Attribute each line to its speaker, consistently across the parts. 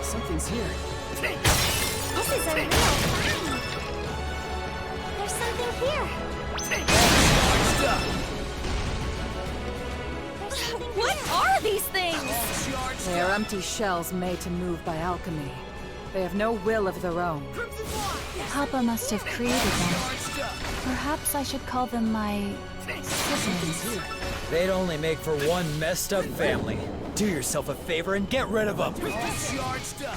Speaker 1: Something's here.
Speaker 2: This is a real find. There's something here.
Speaker 3: What are these things?
Speaker 4: They are empty shells made to move by alchemy. They have no will of their own.
Speaker 2: Papa must have created them. Perhaps I should call them my siblings.
Speaker 5: They'd only make for one messed up family. Do yourself a favor and get rid of them.
Speaker 2: There's something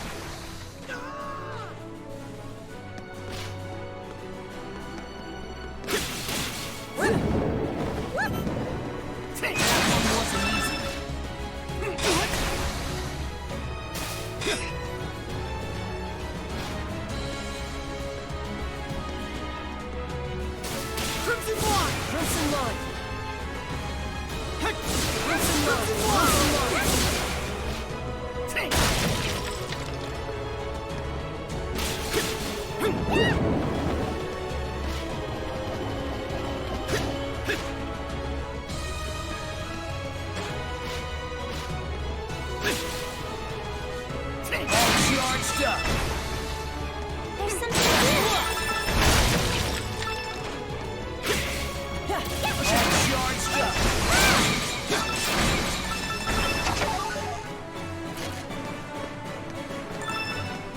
Speaker 2: here.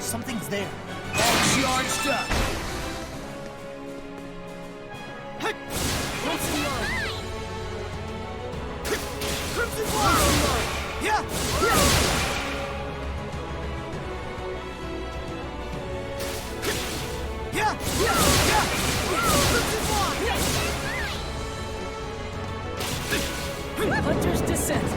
Speaker 1: Something's there.
Speaker 5: Charged up.
Speaker 1: Hunter's Descent.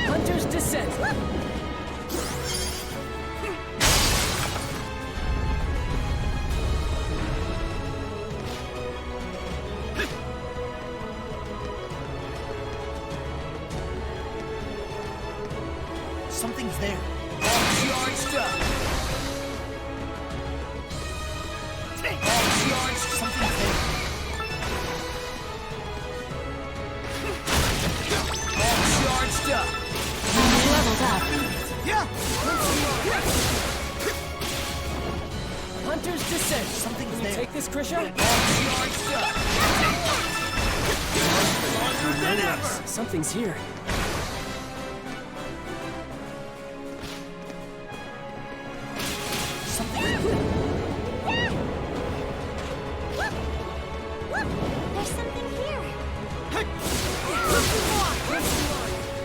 Speaker 1: Hunter's Descent. Something's there.
Speaker 5: Charged up.
Speaker 1: Something's there.
Speaker 5: Charged up.
Speaker 2: Leveled up.
Speaker 1: Hunter's Descent. Something's there. Take this, Krisha. Something's here.
Speaker 2: There's something here.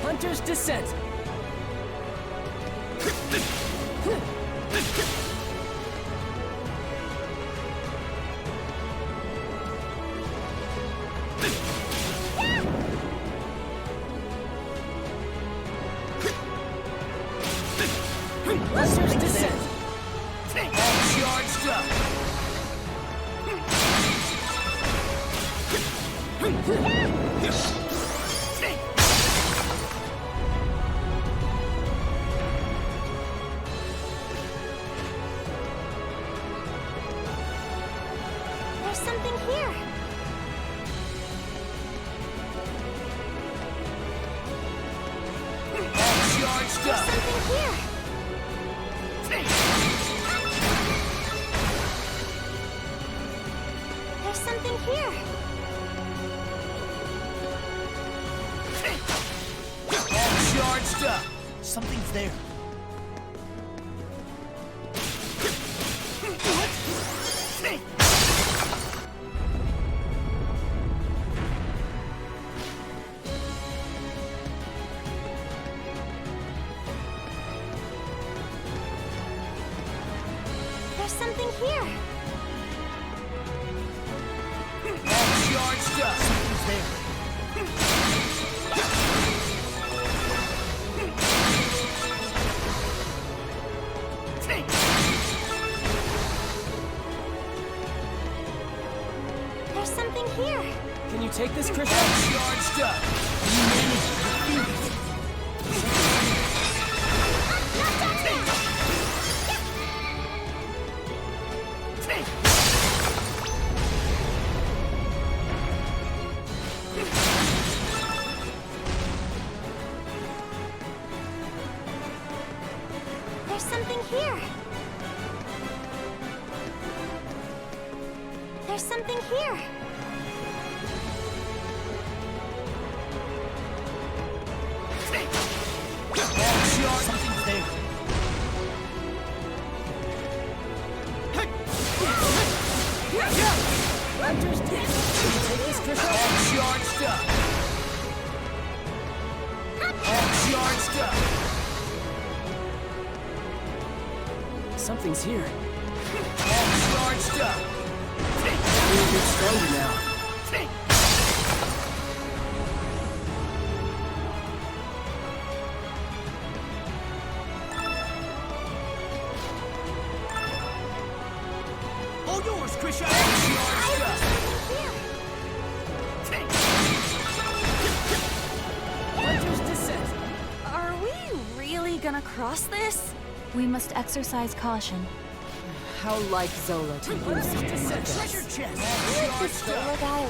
Speaker 1: Hunter's Descent. Hunter's Descent.
Speaker 5: Charged up.
Speaker 2: There's something here.
Speaker 5: Charged
Speaker 2: There's
Speaker 5: up.
Speaker 2: something here.
Speaker 3: something here.
Speaker 1: All charged up. Something's there.
Speaker 3: There's something here.
Speaker 1: All charged up. Something's there.
Speaker 3: There's something here.
Speaker 1: Can you take this, Christian? All charged up. You managed to defeat it.
Speaker 3: There's something here. There's something here.
Speaker 1: Something's there. Hunter's dead. Can you take this, Christian? All charged up. All charged up. Something's here. All charged up. You're a bit stronger now. All yours, Krisha! Hunter's descent.
Speaker 3: Are we really gonna cross this?
Speaker 2: We must exercise caution.
Speaker 4: How like Zola to use
Speaker 1: Hunter's
Speaker 4: something like
Speaker 1: descent.
Speaker 4: this.
Speaker 1: Treasure chest.
Speaker 3: This Zola guy.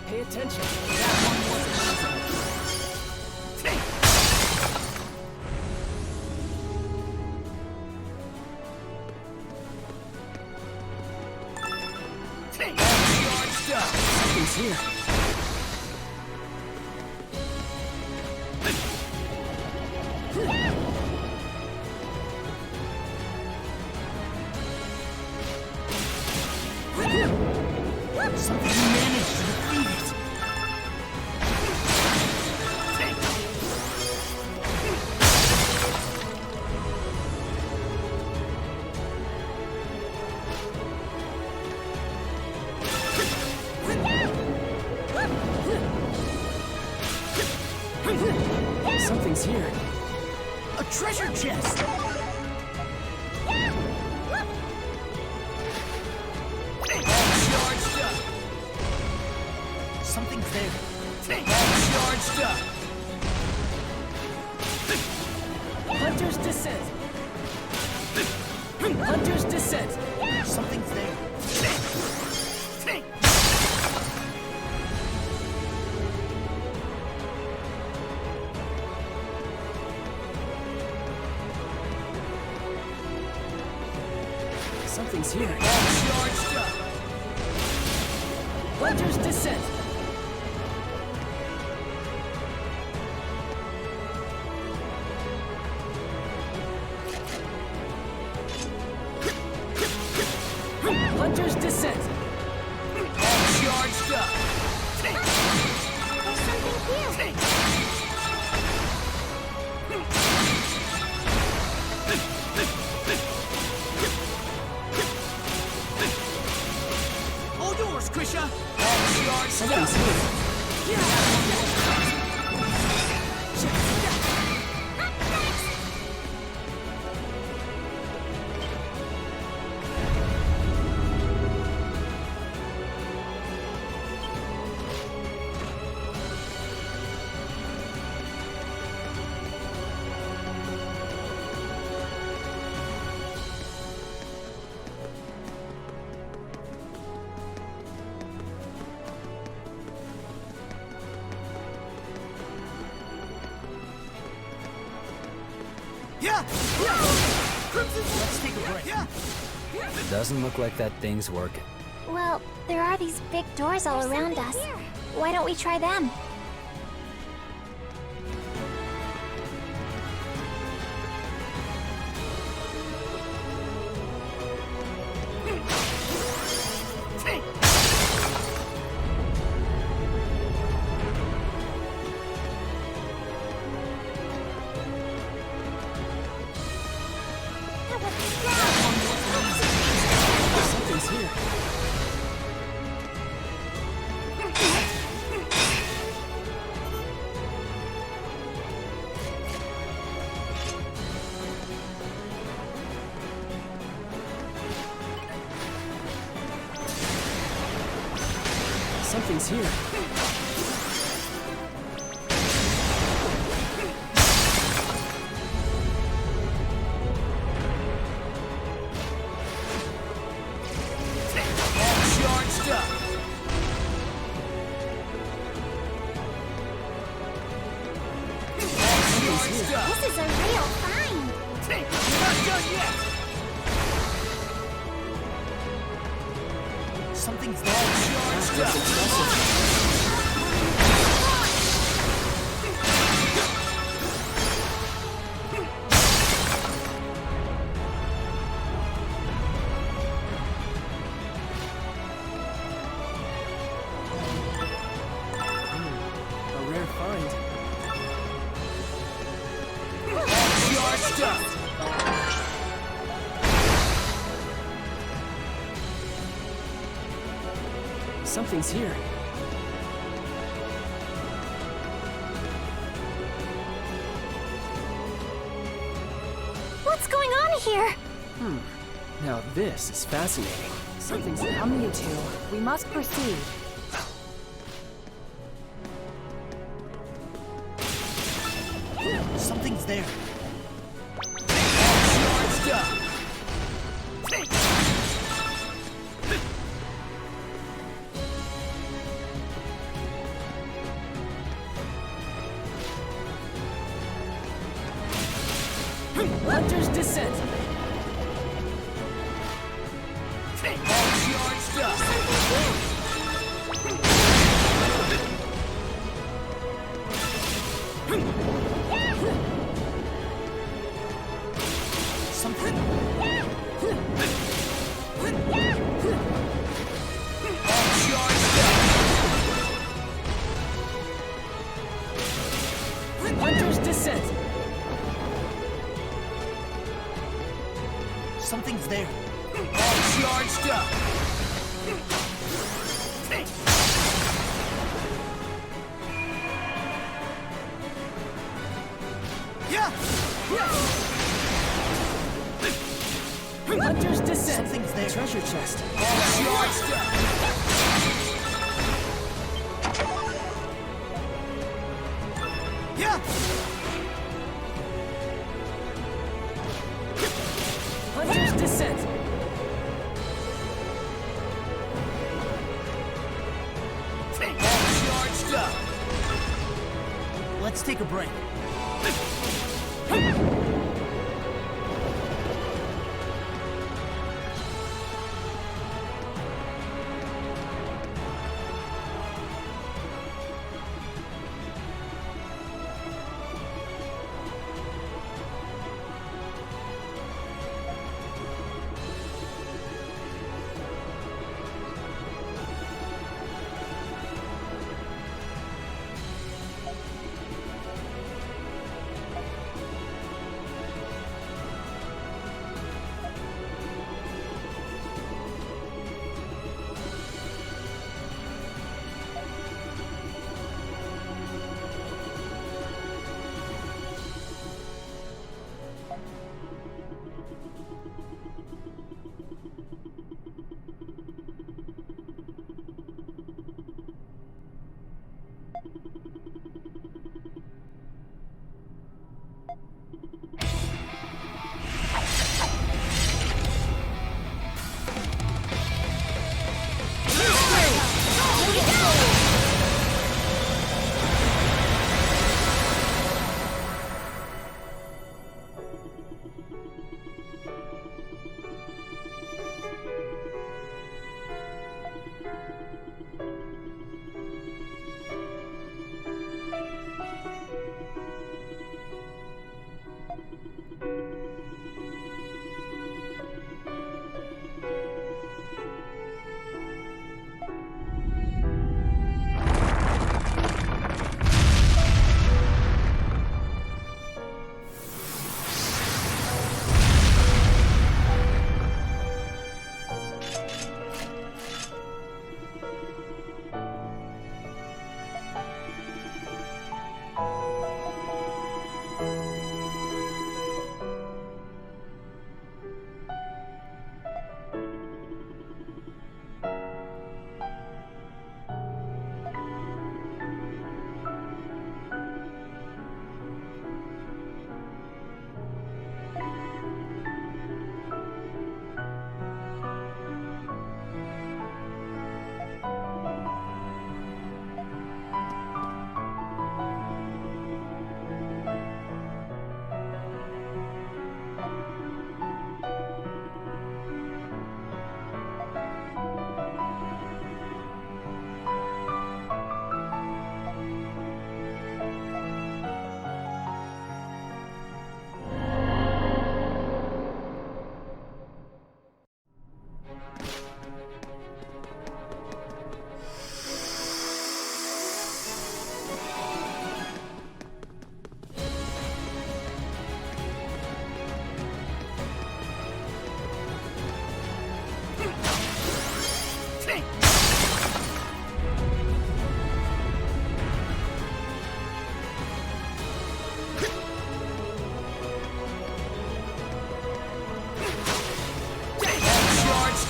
Speaker 1: Pay attention. That one wasn't easy. Charged up. Something's here. Something managed to defeat it. Something's here. A treasure chest! Charged up! Something's there. Charged up! Hunter's descent! Hunter's descent! Something's there. Something's here. Charged up! Hunter's descent! Hunter's descent! All charged up!
Speaker 3: There's something here.
Speaker 1: All yours, Krisha! All charged Something's here. Yeah! Let's take a break. Yeah.
Speaker 5: Doesn't look like that thing's working.
Speaker 6: Well, there are these big doors all around us. Why don't we try them?
Speaker 1: Something's here. Something's here.
Speaker 5: Charged up. Charged up.
Speaker 6: This is a real find.
Speaker 5: You're not done yet.
Speaker 1: Something's there.
Speaker 5: Charged
Speaker 1: That's
Speaker 5: up.
Speaker 1: impressive. A rare find.
Speaker 5: Charged up.
Speaker 1: Something's here.
Speaker 6: What's going on here?
Speaker 1: Now this is fascinating. Something's there.
Speaker 4: Come, you two. We must proceed.
Speaker 1: Something's there.
Speaker 5: Charged up.
Speaker 1: Hunter's descent.
Speaker 5: Charged up.
Speaker 1: Something.
Speaker 5: Charged up.
Speaker 1: Hunter's descent. Something's there.
Speaker 5: Charged up.
Speaker 1: Yeah. Hunter's descent. Something's there. Treasure chest.
Speaker 5: Charged up.
Speaker 1: Yeah. Hunter's descent.
Speaker 5: Charged up.
Speaker 1: Let's take a break.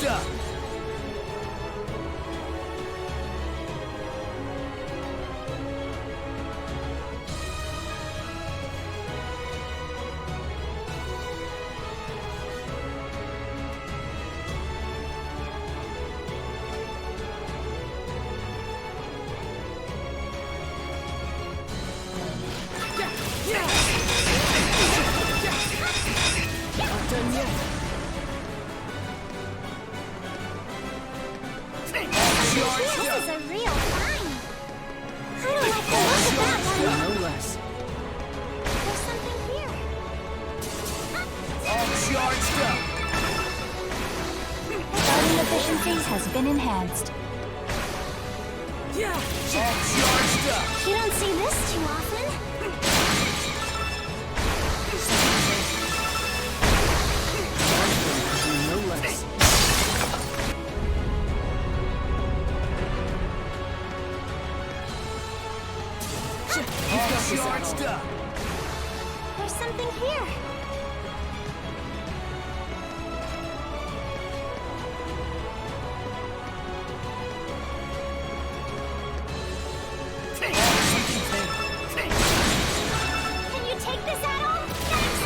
Speaker 1: up!
Speaker 5: Not done yet.
Speaker 6: This is a real find. I don't like the look of that one.
Speaker 5: No less.
Speaker 6: There's something here.
Speaker 1: All charged up!
Speaker 2: Guarding efficiency has been enhanced.
Speaker 1: All charged up!
Speaker 6: You don't see this too often.
Speaker 5: No less.
Speaker 1: All charged up!
Speaker 6: There's something here. Can you take this at all? Thanks.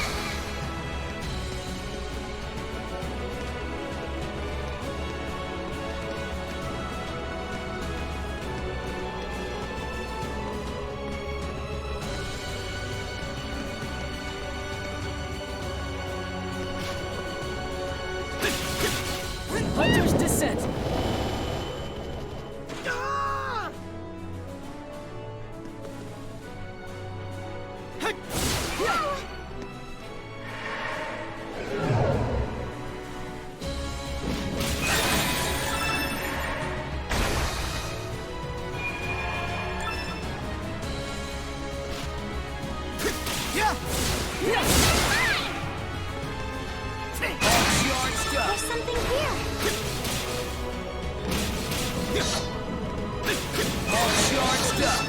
Speaker 5: Hunter's descent.
Speaker 6: There's something here.
Speaker 1: All charged up!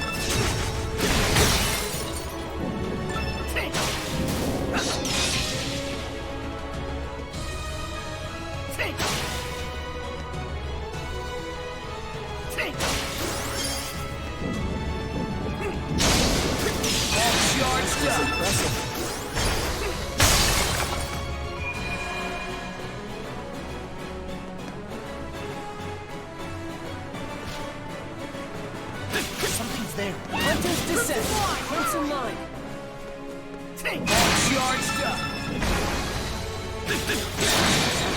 Speaker 1: All charged up!
Speaker 5: Impressive. Something's there. Hunter's descent. Crimson line.
Speaker 1: All charged up!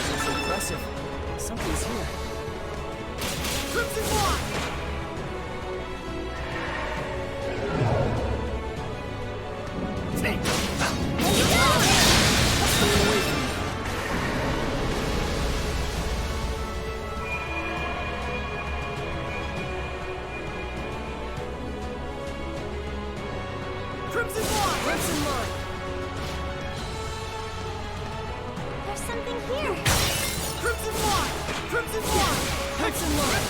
Speaker 5: That's impressive. Something's here.
Speaker 1: Crimson line! Crimson line!
Speaker 5: Crimson line.
Speaker 6: There's something here.
Speaker 1: Crimson line! Crimson line!
Speaker 5: Crimson line.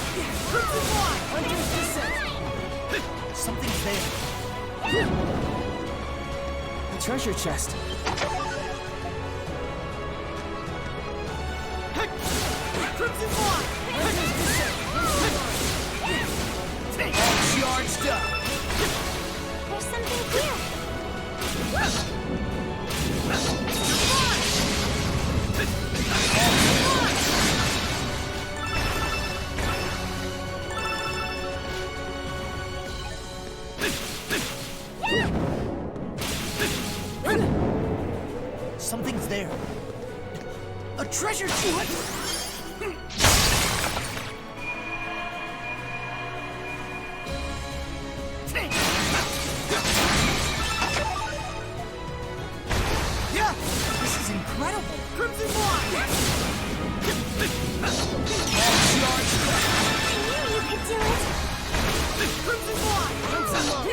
Speaker 1: Crimson line!
Speaker 5: Hunter's descent. Something's there. A treasure chest.
Speaker 1: Crimson line!
Speaker 5: Hunter's descent.
Speaker 1: All charged up!
Speaker 6: There's something here.
Speaker 5: Something's there. A treasure chest.
Speaker 1: Yeah!
Speaker 5: This is incredible.
Speaker 1: Crimson line! All charged up!
Speaker 6: I knew you could do it.
Speaker 1: Crimson line!
Speaker 5: Crimson line.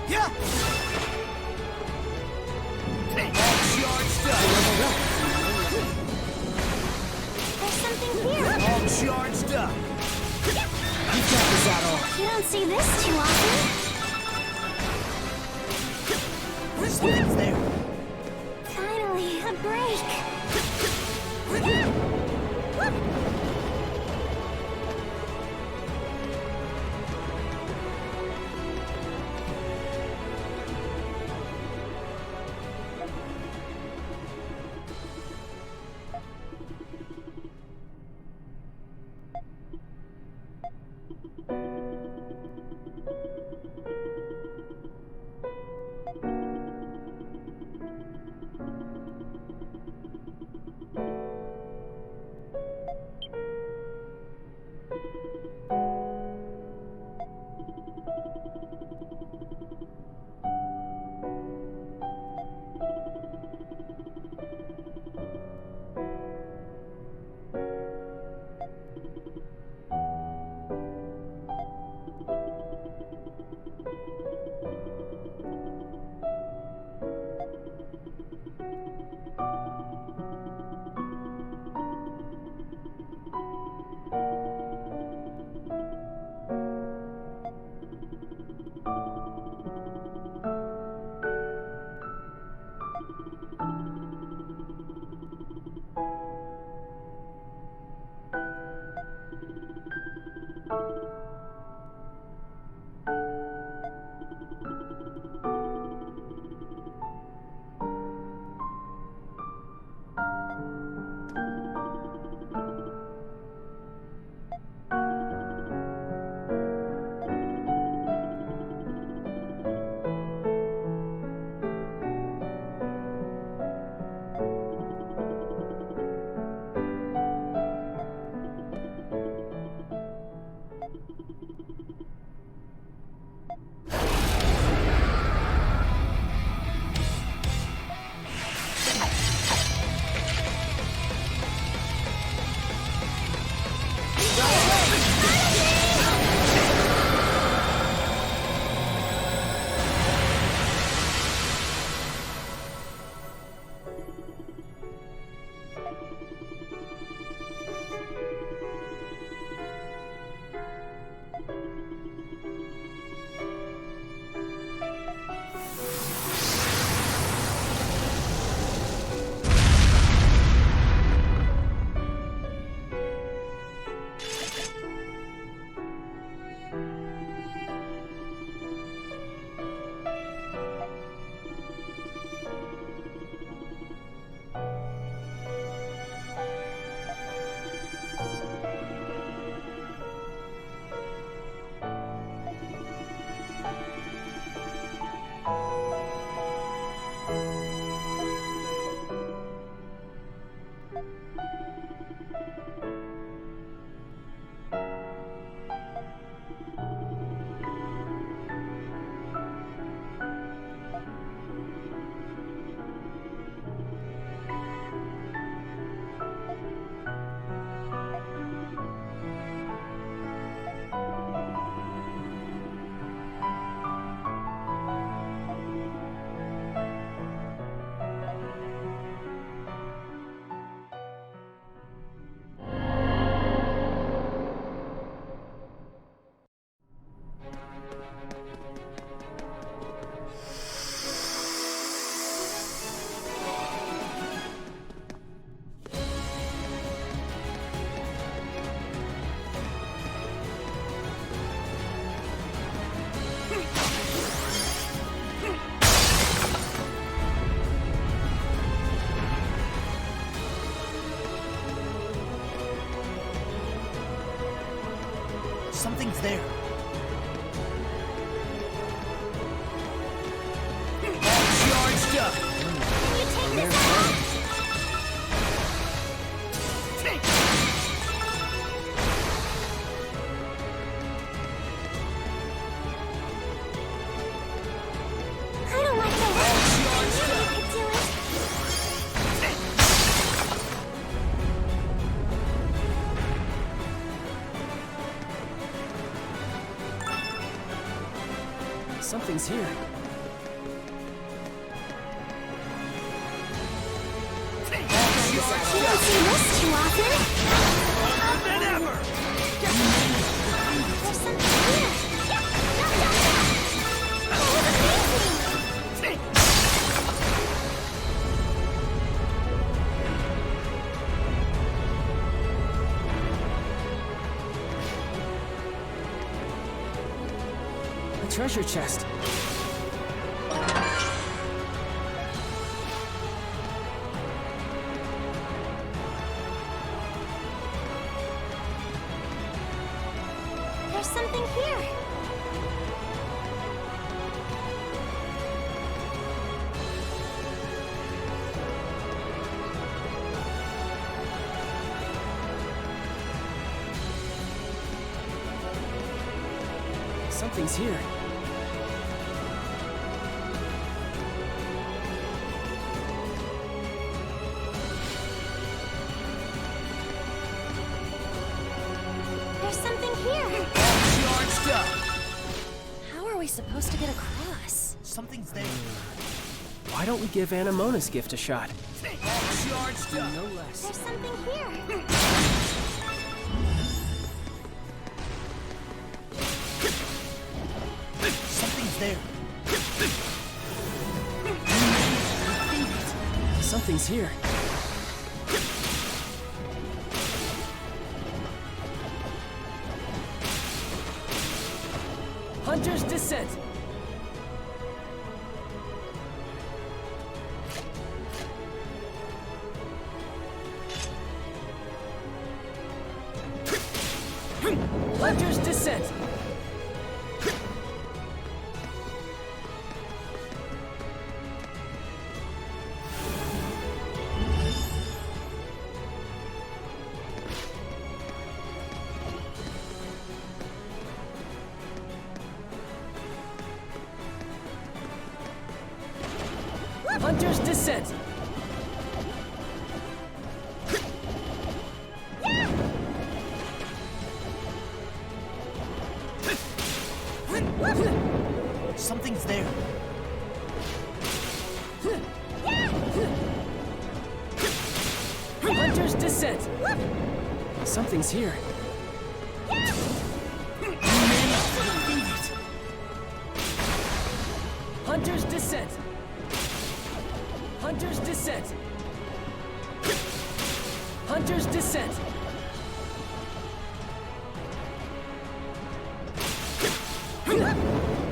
Speaker 1: Yeah! All charged up. You got this, Adol.
Speaker 6: You don't see this too often.
Speaker 1: Something's there.
Speaker 6: Finally, a break.
Speaker 1: Something's there. Charged up.
Speaker 6: Can you take this out? I don't like the way you could do it.
Speaker 1: Something's here.
Speaker 6: You don't see this too often.
Speaker 1: Than ever. treasure chest.
Speaker 6: There's something here.
Speaker 1: Something's here.
Speaker 6: There's something here.
Speaker 1: Charged up.
Speaker 3: How are we supposed to get across?
Speaker 1: Something's there.
Speaker 7: Why don't we give Anamona's gift a shot?
Speaker 1: Charged up. No less.
Speaker 6: There's something here.
Speaker 1: Something's there.
Speaker 7: Something's here.
Speaker 1: Hunter's Descent. Hunter's Descent. Hunter's Descent. Something's there. Hunter's Descent.
Speaker 7: Something's here.
Speaker 1: Hunter's Descent. Hunter's Descent. Hunter's Descent.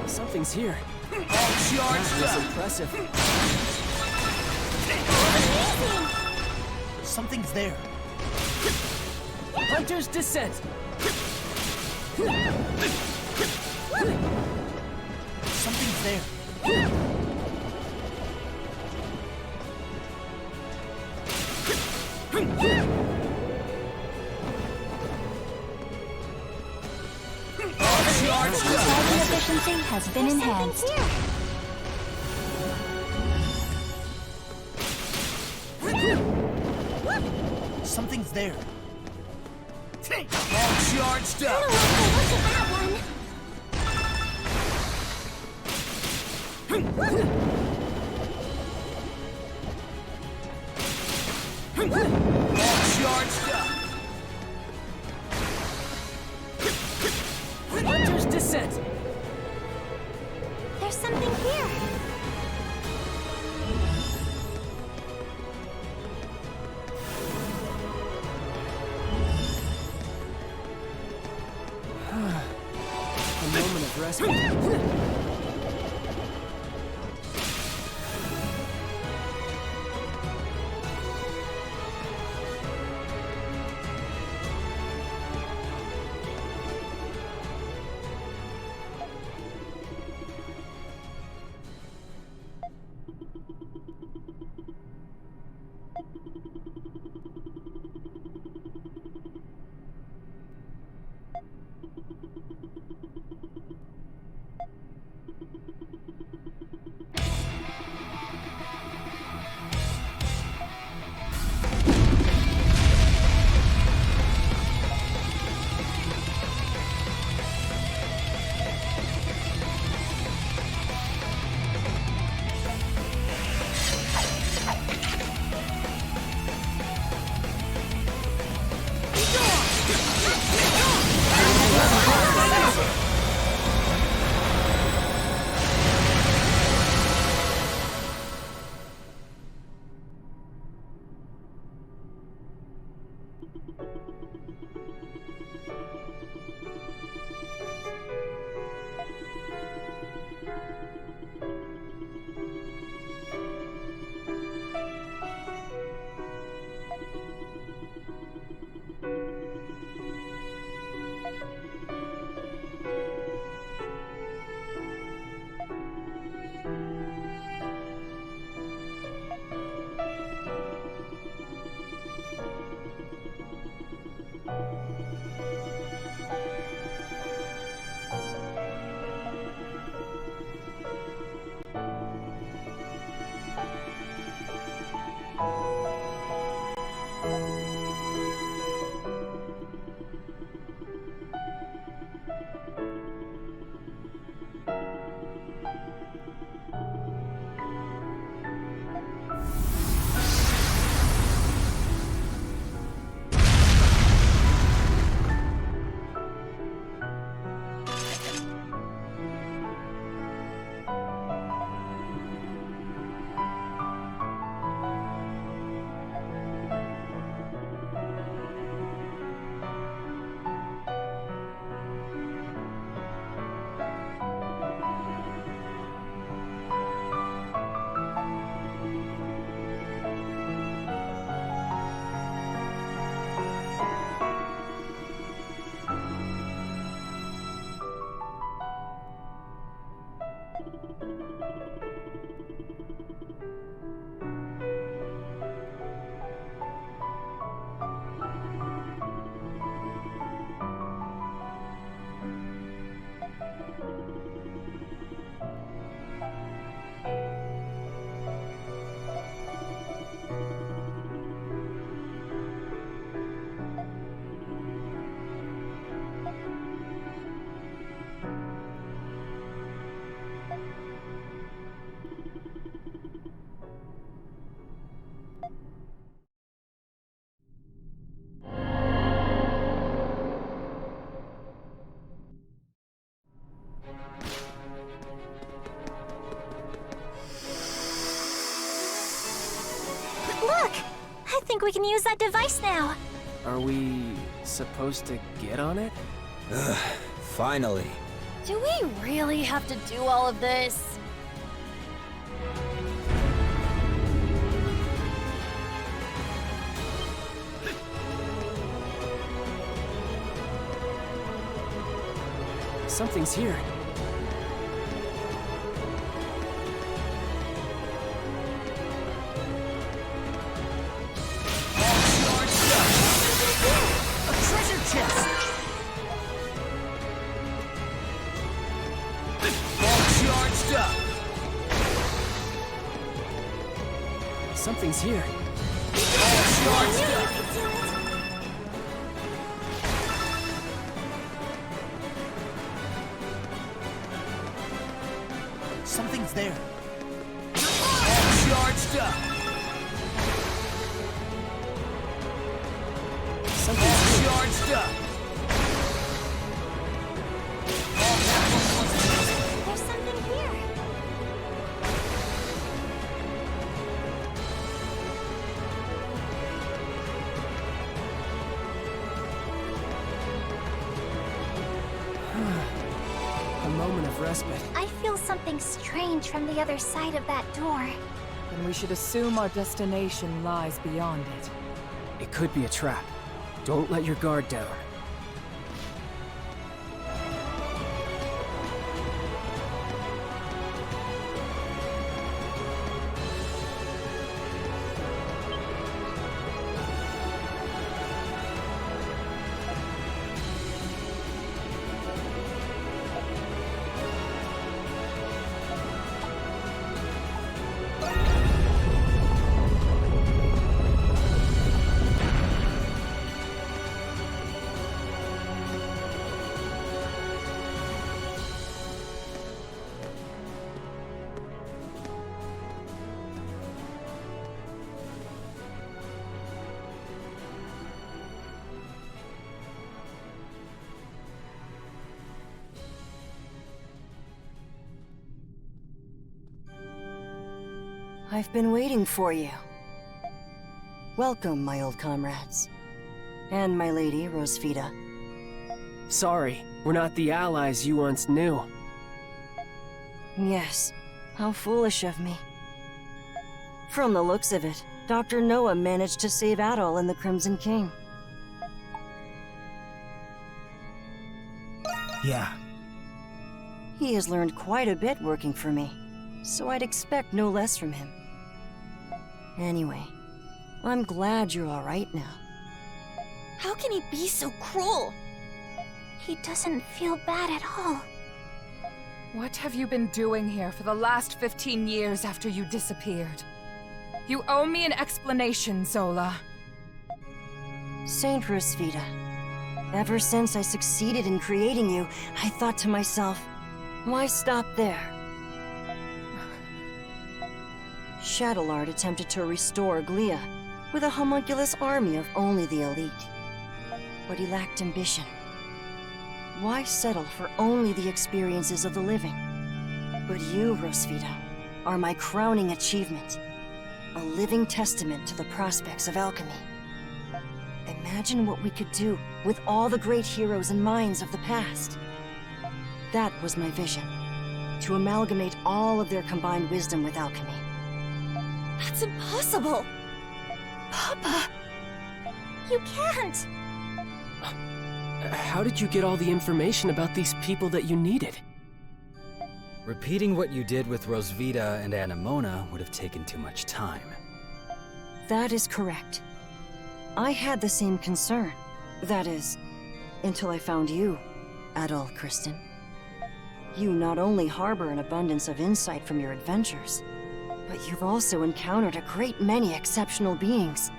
Speaker 7: Something's here.
Speaker 1: Charged
Speaker 7: That's
Speaker 1: up.
Speaker 7: impressive.
Speaker 1: Something's there. Hunter's Descent. Something's there.
Speaker 2: Driving efficiency has been enhanced.
Speaker 1: Something's there. All charged up.
Speaker 6: Look at that one.
Speaker 1: All charged up. Hunter's Descent.
Speaker 6: There's something here.
Speaker 7: A moment of respite.
Speaker 6: Look! I think we can use that device now.
Speaker 7: Are we supposed to get on it?
Speaker 5: Finally.
Speaker 3: Do we really have to do all of this?
Speaker 7: Something's here.
Speaker 1: A treasure chest! All charged up!
Speaker 7: Something's here.
Speaker 1: All charged up! Something's there. All charged up!
Speaker 7: Something's
Speaker 1: All
Speaker 7: here.
Speaker 1: charged up!
Speaker 6: There's something here.
Speaker 7: A moment of respite.
Speaker 6: I feel something strange from the other side of that door.
Speaker 4: Then we should assume our destination lies beyond it.
Speaker 7: It could be a trap. Don't let your guard down.
Speaker 8: I've been waiting for you. Welcome, my old comrades. And my lady, Rosvita.
Speaker 7: Sorry, we're not the allies you once knew.
Speaker 8: Yes, how foolish of me. From the looks of it, Dr. Noah managed to save Adol and the Crimson King.
Speaker 1: Yeah.
Speaker 8: He has learned quite a bit working for me, so I'd expect no less from him. Anyway, I'm glad you're all right now.
Speaker 3: How can he be so cruel?
Speaker 6: He doesn't feel bad at all.
Speaker 4: What have you been doing here for the last 15 years after you disappeared? You owe me an explanation, Zola.
Speaker 8: Saint Rosvita, ever since I succeeded in creating you, I thought to myself, why stop there? Shadowlord attempted to restore Glia with a homunculus army of only the elite. But he lacked ambition. Why settle for only the experiences of the living? But you, Rosvita, are my crowning achievement. A living testament to the prospects of alchemy. Imagine what we could do with all the great heroes and minds of the past. That was my vision. To amalgamate all of their combined wisdom with alchemy.
Speaker 3: That's impossible!
Speaker 6: Papa! You can't!
Speaker 7: How did you get all the information about these people that you needed?
Speaker 5: Repeating what you did with Rosvita and Anemona would have taken too much time.
Speaker 8: That is correct. I had the same concern. That is, until I found you, Adol Kristen. You not only harbor an abundance of insight from your adventures, but you've also encountered a great many exceptional beings.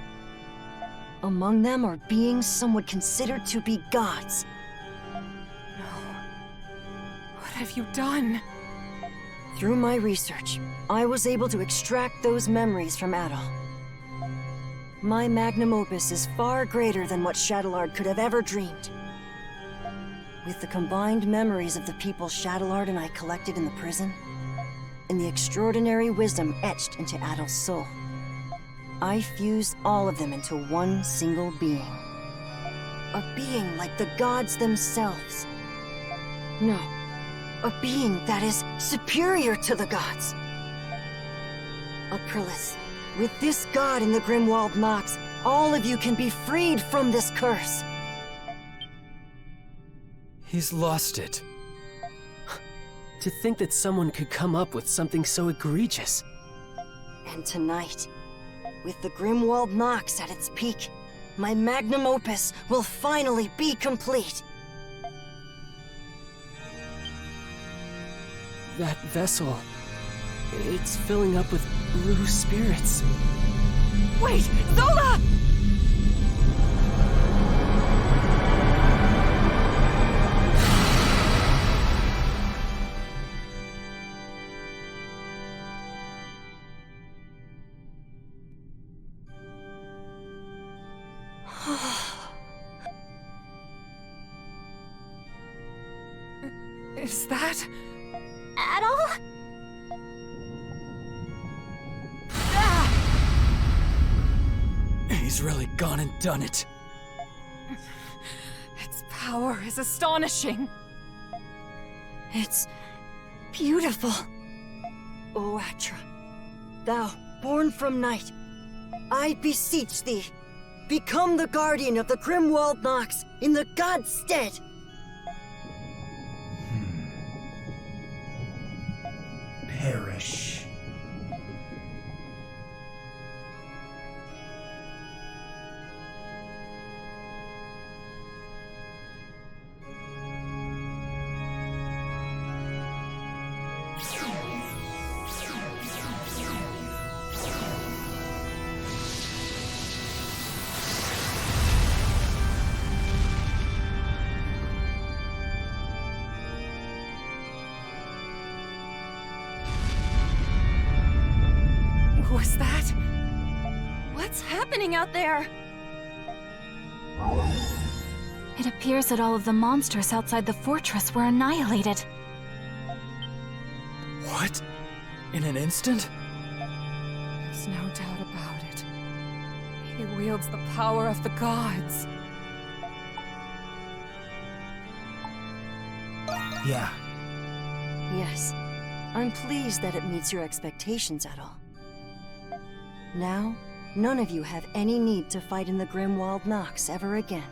Speaker 8: Among them are beings some would consider to be gods.
Speaker 4: What have you done?
Speaker 8: Through my research, I was able to extract those memories from Adol. My magnum opus is far greater than what Shadowlard could have ever dreamed. With the combined memories of the people Shadowlard and I collected in the prison, and the extraordinary wisdom etched into Adol's soul, I fused all of them into one single being. A being like the gods themselves. No, a being that is superior to the gods. Aprilis, with this god in the Grimwald Nox, all of you can be freed from this curse.
Speaker 5: He's lost it.
Speaker 7: To think that someone could come up with something so egregious.
Speaker 8: And tonight, with the Grimwald Nox at its peak, my magnum opus will finally be complete.
Speaker 7: That vessel, it's filling up with blue spirits.
Speaker 4: Wait! Zola! Is that...
Speaker 6: Adol?
Speaker 5: He's really gone and done it.
Speaker 4: Its power is astonishing.
Speaker 8: It's beautiful. O Atra, thou, born from night, I beseech thee, become the guardian of the Grimwald Nox in the god's stead.
Speaker 1: Perish.
Speaker 4: Was that...
Speaker 3: What's happening out there?
Speaker 2: It appears that all of the monsters outside the fortress were annihilated.
Speaker 5: What? In an instant?
Speaker 4: There's no doubt about it. He wields the power of the gods.
Speaker 1: Yeah.
Speaker 8: Yes, I'm pleased that it meets your expectations, Adol. Now, none of you have any need to fight in the Grimwald Nox ever again.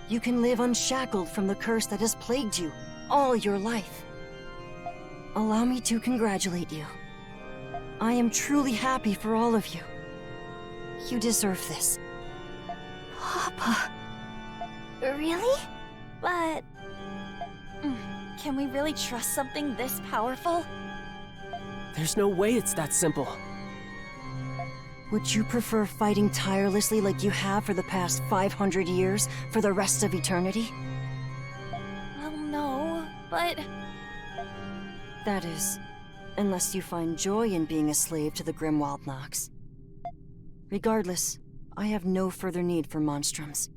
Speaker 8: You can live unshackled from the curse that has plagued you all your life. Allow me to congratulate you. I am truly happy for all of you. You deserve this.
Speaker 6: Papa. Really? But...
Speaker 3: Can we really trust something this powerful?
Speaker 7: There's no way it's that simple.
Speaker 8: Would you prefer fighting tirelessly like you have for the past 500 years for the rest of eternity?
Speaker 3: Well, no, but...
Speaker 8: That is, unless you find joy in being a slave to the Grimwald Nox. Regardless, I have no further need for monstrums.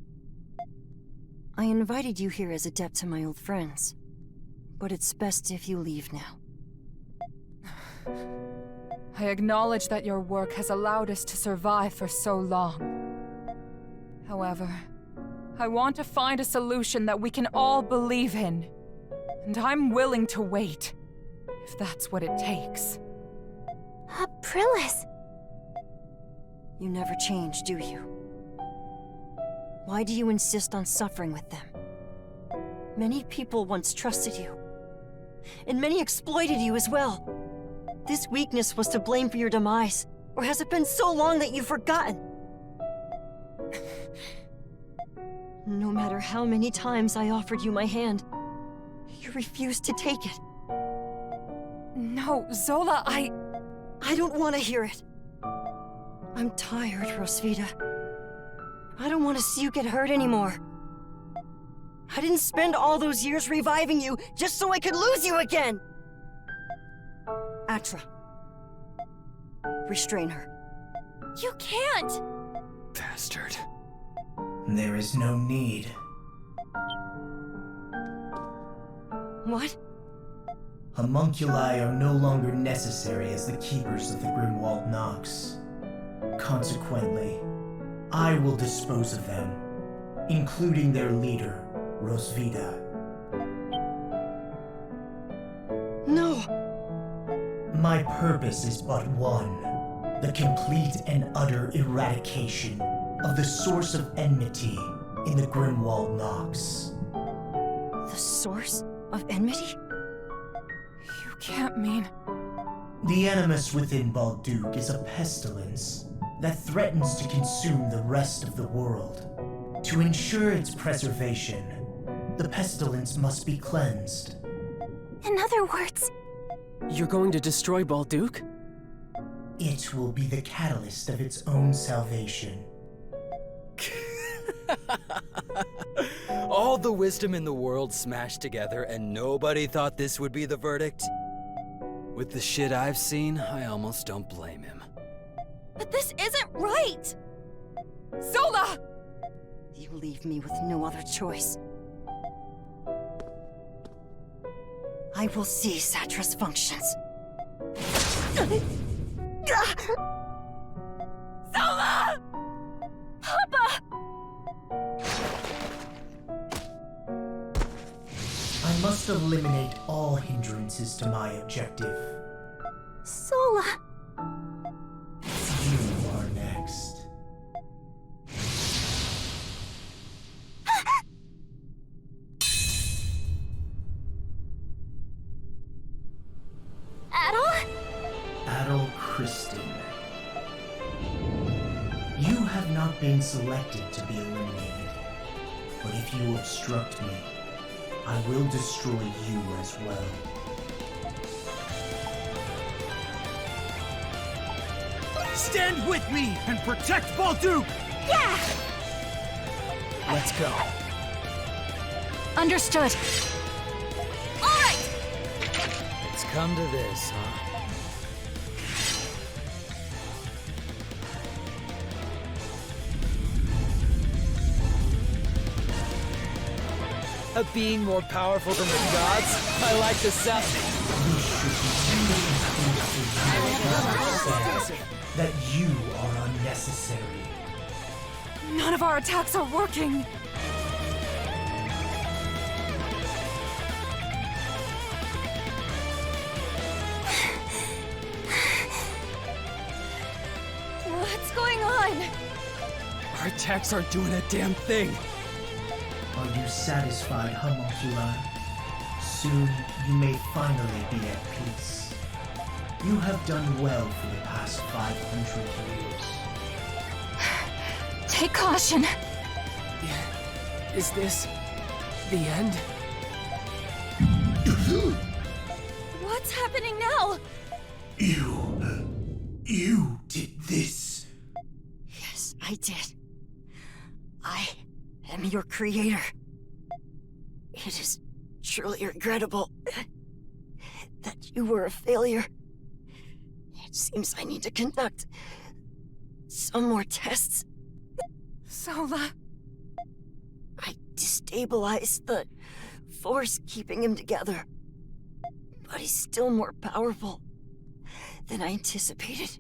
Speaker 8: I invited you here as a debt to my old friends, but it's best if you leave now.
Speaker 4: I acknowledge that your work has allowed us to survive for so long. However, I want to find a solution that we can all believe in. And I'm willing to wait, if that's what it takes.
Speaker 6: Aprilis.
Speaker 8: You never change, do you? Why do you insist on suffering with them? Many people once trusted you. and many exploited you as well. This weakness was to blame for your demise, or has it been so long that you've forgotten? No matter how many times I offered you my hand, you refused to take it.
Speaker 4: No, Zola, I
Speaker 8: don't want to hear it. I'm tired, Rosvita. I don't want to see you get hurt anymore. I didn't spend all those years reviving you just so I could lose you again! Atra. Restrain her.
Speaker 3: You can't!
Speaker 5: Bastard.
Speaker 1: There is no need.
Speaker 8: What?
Speaker 1: Homunculi are no longer necessary as the keepers of the Grimwald Nox. Consequently, I will dispose of them, including their leader, Rosvita.
Speaker 8: No!
Speaker 1: My purpose is but one: the complete and utter eradication of the source of enmity in the Grimwald Nox.
Speaker 8: The source of enmity?
Speaker 4: You can't mean...
Speaker 1: The animus within Balduke is a pestilence that threatens to consume the rest of the world. To ensure its preservation, the pestilence must be cleansed.
Speaker 3: In other words,
Speaker 7: You're going to destroy Balduke?
Speaker 1: It will be the catalyst of its own salvation.
Speaker 5: All the wisdom in the world smashed together, and nobody thought this would be the verdict? With the shit I've seen, I almost don't blame him.
Speaker 3: but this isn't right!
Speaker 4: Zola!
Speaker 8: You leave me with no other choice. I will seize Atra's functions.
Speaker 3: Zola! Papa!
Speaker 1: I must eliminate all hindrances to my objective.
Speaker 3: Zola!
Speaker 1: You are next.
Speaker 3: Adol?
Speaker 1: Adol Kristen. You have not been selected to be eliminated, but if you obstruct me, I will destroy you as well.
Speaker 5: Stand with me and protect Balduke!
Speaker 3: Yeah!
Speaker 5: Let's go.
Speaker 2: Understood.
Speaker 3: Alright!
Speaker 5: It's come to this, huh? A being more powerful than the gods? I like the sound.
Speaker 1: That you are unnecessary.
Speaker 4: None of our attacks are working!
Speaker 3: What's going on?
Speaker 5: Our attacks aren't doing a damn thing.
Speaker 1: Are you satisfied, Homunculi? Soon you may finally be at peace. You have done well for the past 500 years.
Speaker 2: Take caution.
Speaker 7: Is this the end?
Speaker 3: What's happening now?
Speaker 1: You did this.
Speaker 8: Yes, I did. I am your creator. It is truly regrettable that you were a failure. It seems I need to conduct some more tests.
Speaker 4: Zola...
Speaker 8: I destabilized the force keeping him together. But he's still more powerful than I anticipated.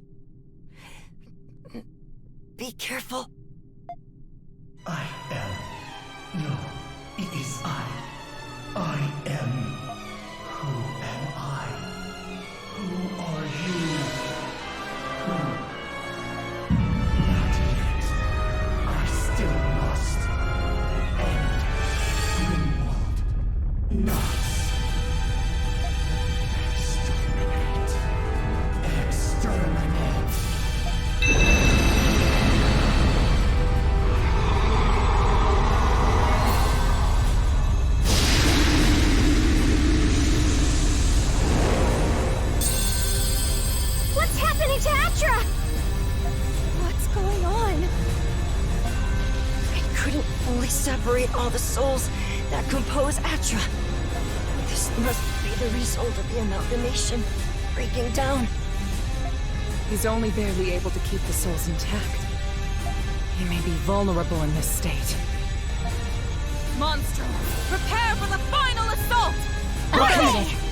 Speaker 8: Be careful.
Speaker 1: I am. No, it is I. I am. Who am I? Who are you? Who? Not yet. I still must. End Grimwald Nox.
Speaker 3: into Atra! What's going on?
Speaker 8: I couldn't fully separate all the souls that compose Atra. This must be the result of the amalgamation breaking down.
Speaker 4: He's only barely able to keep the souls intact. He may be vulnerable in this state. Monstrum, prepare for the final assault!
Speaker 2: Affirmative.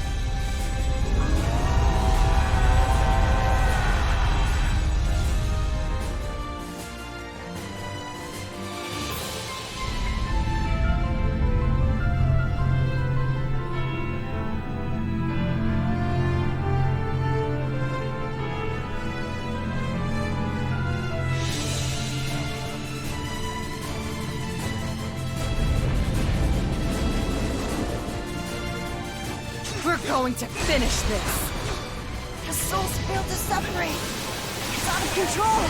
Speaker 4: We're going to finish this!
Speaker 3: The souls failed to separate. It's out of control.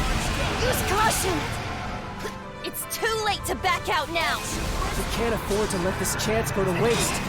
Speaker 3: Use caution. It's too late to back out now.
Speaker 7: We can't afford to let this chance go to waste.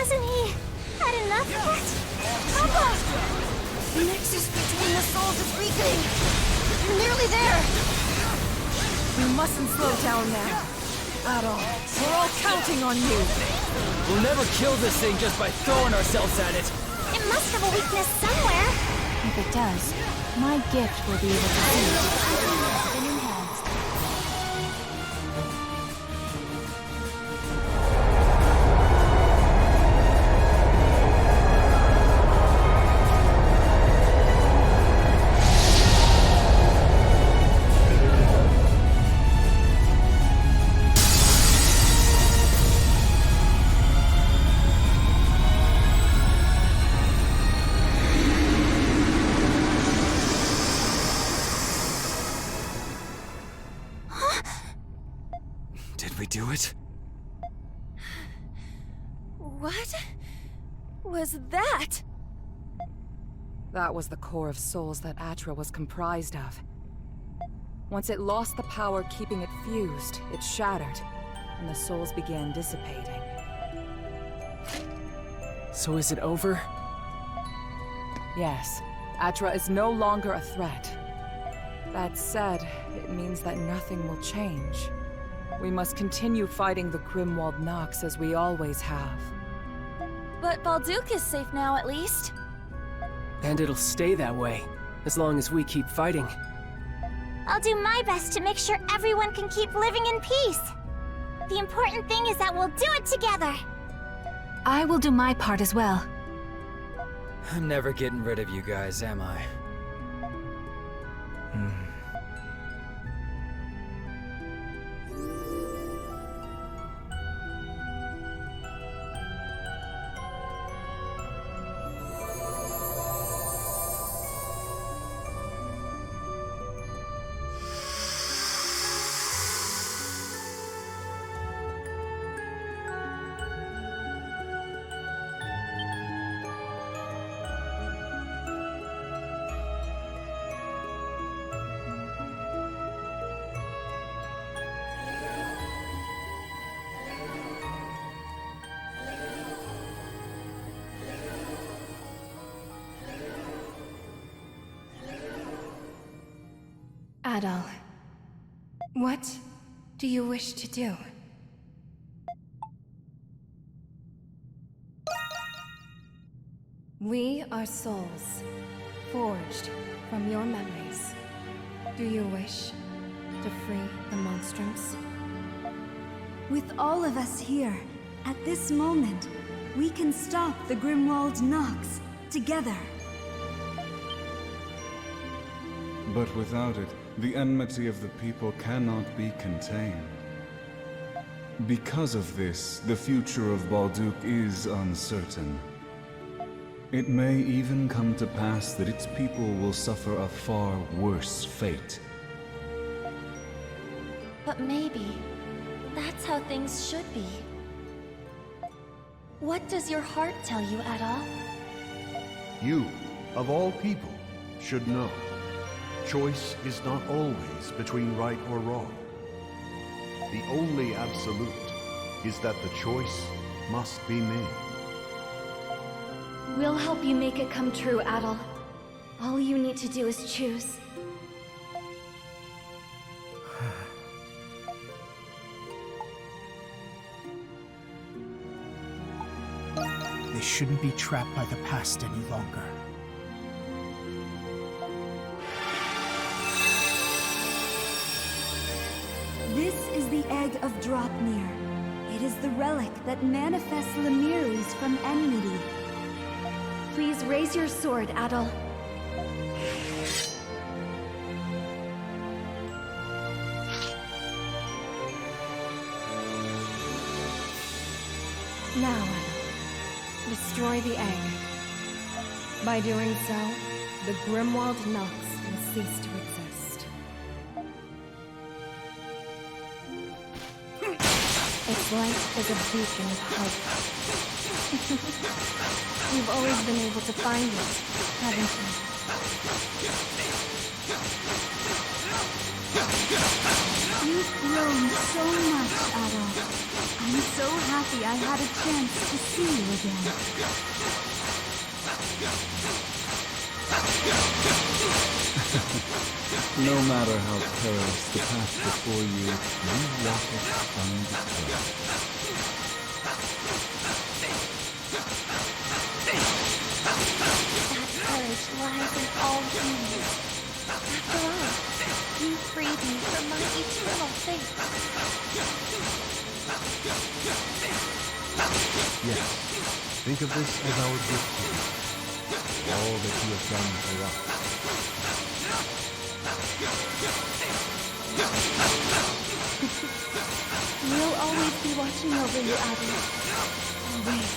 Speaker 6: Hasn't he had enough yet? Papa!
Speaker 3: The nexus between the souls is weakening. You're nearly there.
Speaker 4: We mustn't slow down now. At all. We're all counting on you.
Speaker 5: We'll never kill this thing just by throwing ourselves at it.
Speaker 6: It must have a weakness somewhere.
Speaker 2: If it does, My gift will be able to see it in your hands.
Speaker 5: Did we do it?
Speaker 3: What was that?
Speaker 4: That was the core of souls that Atra was comprised of. Once it lost the power keeping it fused, it shattered, and the souls began dissipating.
Speaker 7: So is it over?
Speaker 4: Yes, Atra is no longer a threat. That said, it means that nothing will change. We must continue fighting the Grimwald Nox as we always have.
Speaker 3: But Balduke is safe now, at least.
Speaker 7: And it'll stay that way, as long as we keep fighting.
Speaker 6: I'll do my best to make sure everyone can keep living in peace. The important thing is that we'll do it together.
Speaker 2: I will do my part as well.
Speaker 5: I'm never getting rid of you guys, am I?
Speaker 9: Adol, what do you wish to do? We are souls, forged from your memories. Do you wish to free the Monstrums?
Speaker 10: With all of us here, at this moment, we can stop the Grimwald Nox together.
Speaker 11: But without it, the enmity of the people cannot be contained. Because of this, the future of Balduke is uncertain. It may even come to pass that its people will suffer a far worse fate.
Speaker 3: But maybe that's how things should be. What does your heart tell you, Adol?
Speaker 12: You, of all people, should know. Choice is not always between right or wrong. The only absolute is that the choice must be made.
Speaker 9: We'll help you make it come true, Adol. All you need to do is choose.
Speaker 1: They shouldn't be trapped by the past any longer.
Speaker 10: This is the Egg of Dropnir. It is the relic that manifests Lemiris from enmity.
Speaker 9: Please raise your sword, Adol. Now, Adol, destroy the egg. By doing so, the Grimwald Nox will cease to exist. Its light is a beacon of hope. You've always been able to find it, haven't you?
Speaker 10: You've grown so much, Adol. I'm so happy I had a chance to see you again.
Speaker 11: No matter how perilous the path before you walk it undisturbed.
Speaker 6: That courage lies in all humans.
Speaker 9: fate.
Speaker 12: Yes, think of this as our gift to you. All that you have done for us.
Speaker 10: We'll always be watching over you, Abby. Always.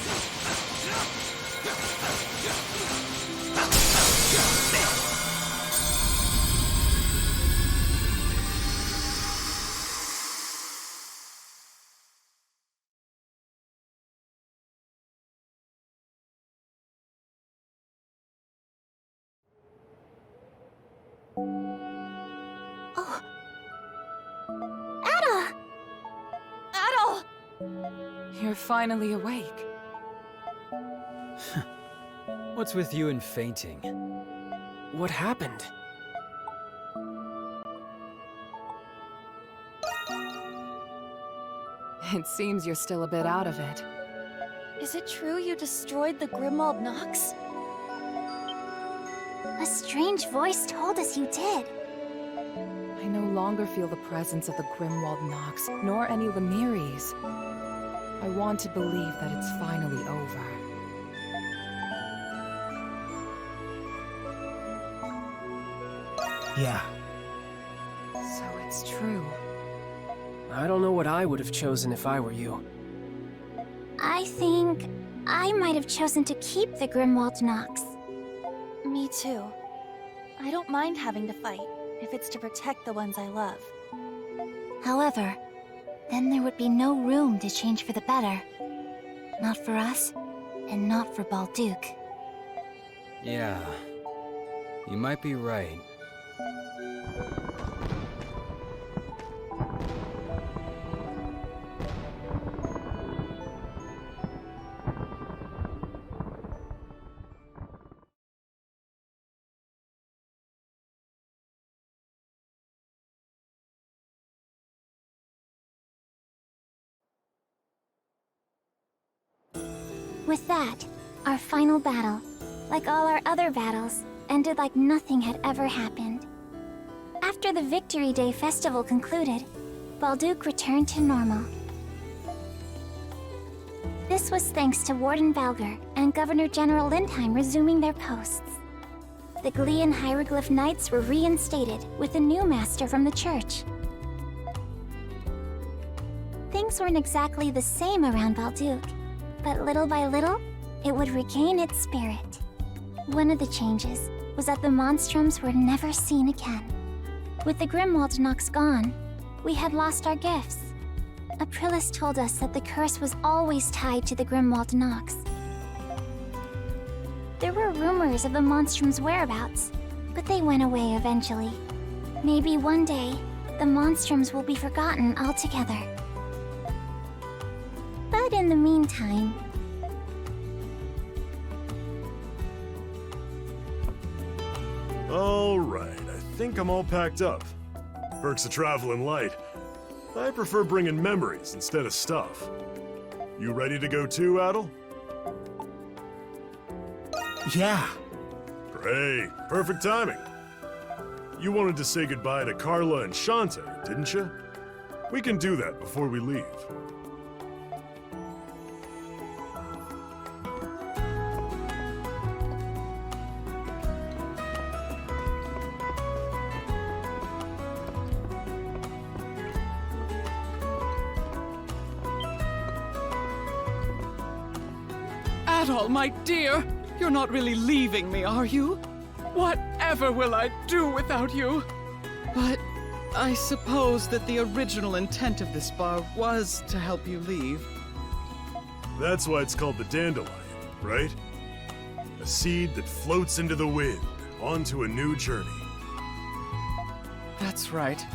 Speaker 6: Oh. Ada!
Speaker 4: Adol! You're finally awake.
Speaker 5: What's with you and fainting?
Speaker 7: What happened?
Speaker 4: It seems you're still a bit out of it.
Speaker 3: Is it true you destroyed the Grimwald Nox?
Speaker 6: A strange voice told us you did.
Speaker 4: I no longer feel the presence of the Grimwald Nox, nor any Lemiries. I want to believe that it's finally over.
Speaker 1: Yeah.
Speaker 4: So it's true.
Speaker 7: I don't know what I would have chosen if I were you.
Speaker 6: I think I might have chosen to keep the Grimwald Nox.
Speaker 3: Me too. I don't mind having to fight, if it's to protect the ones I love.
Speaker 6: However, then there would be no room to change for the better. Not for us, and not for Balduq.
Speaker 5: Yeah. You might be right.
Speaker 6: With that, our final battle, like all our other battles, ended like nothing had ever happened. After the Victory Day festival concluded, Balduq returned to normal. This was thanks to Warden Valgar and Governor General Lindheim resuming their posts. The Glean Hieroglyph Knights were reinstated with a new master from the church. Things weren't exactly the same around Balduq, but little by little, it would regain its spirit. One of the changes was that the Monstrums were never seen again. With the Grimwald Nox gone, we had lost our gifts. Aprilis told us that the curse was always tied to the Grimwald Nox. There were rumors of the Monstrum's whereabouts, but they went away eventually. Maybe one day, the Monstrums will be forgotten altogether. But in the meantime...
Speaker 13: Alright, I think I'm all packed up. Perks of traveling light. I prefer bringing memories instead of stuff. You ready to go too, Adol?
Speaker 1: Yeah.
Speaker 13: Great, perfect timing. You wanted to say goodbye to Carla and Shantae, didn't you? We can do that before we leave.
Speaker 14: Adol, my dear, you're not really leaving me, are you? Whatever will I do without you? But I suppose that the original intent of this bar was to help you leave.
Speaker 13: That's why it's called the Dandelion, right? A seed that floats into the wind, onto a new journey.
Speaker 14: That's right.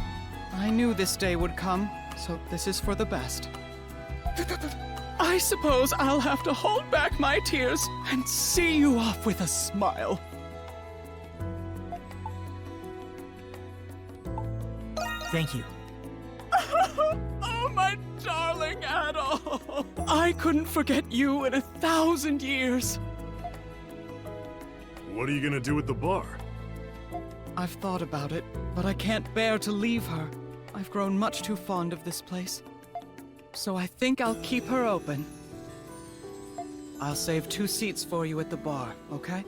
Speaker 14: I knew this day would come, so this is for the best. I suppose I'll have to hold back my tears and see you off with a smile.
Speaker 1: Thank you.
Speaker 14: Oh, my darling Adol! I couldn't forget you in 1,000 years.
Speaker 13: What are you gonna do with the bar?
Speaker 14: I've thought about it, but I can't bear to leave her. I've grown much too fond of this place. So I think I'll keep her open. I'll save 2 seats for you at the bar, okay?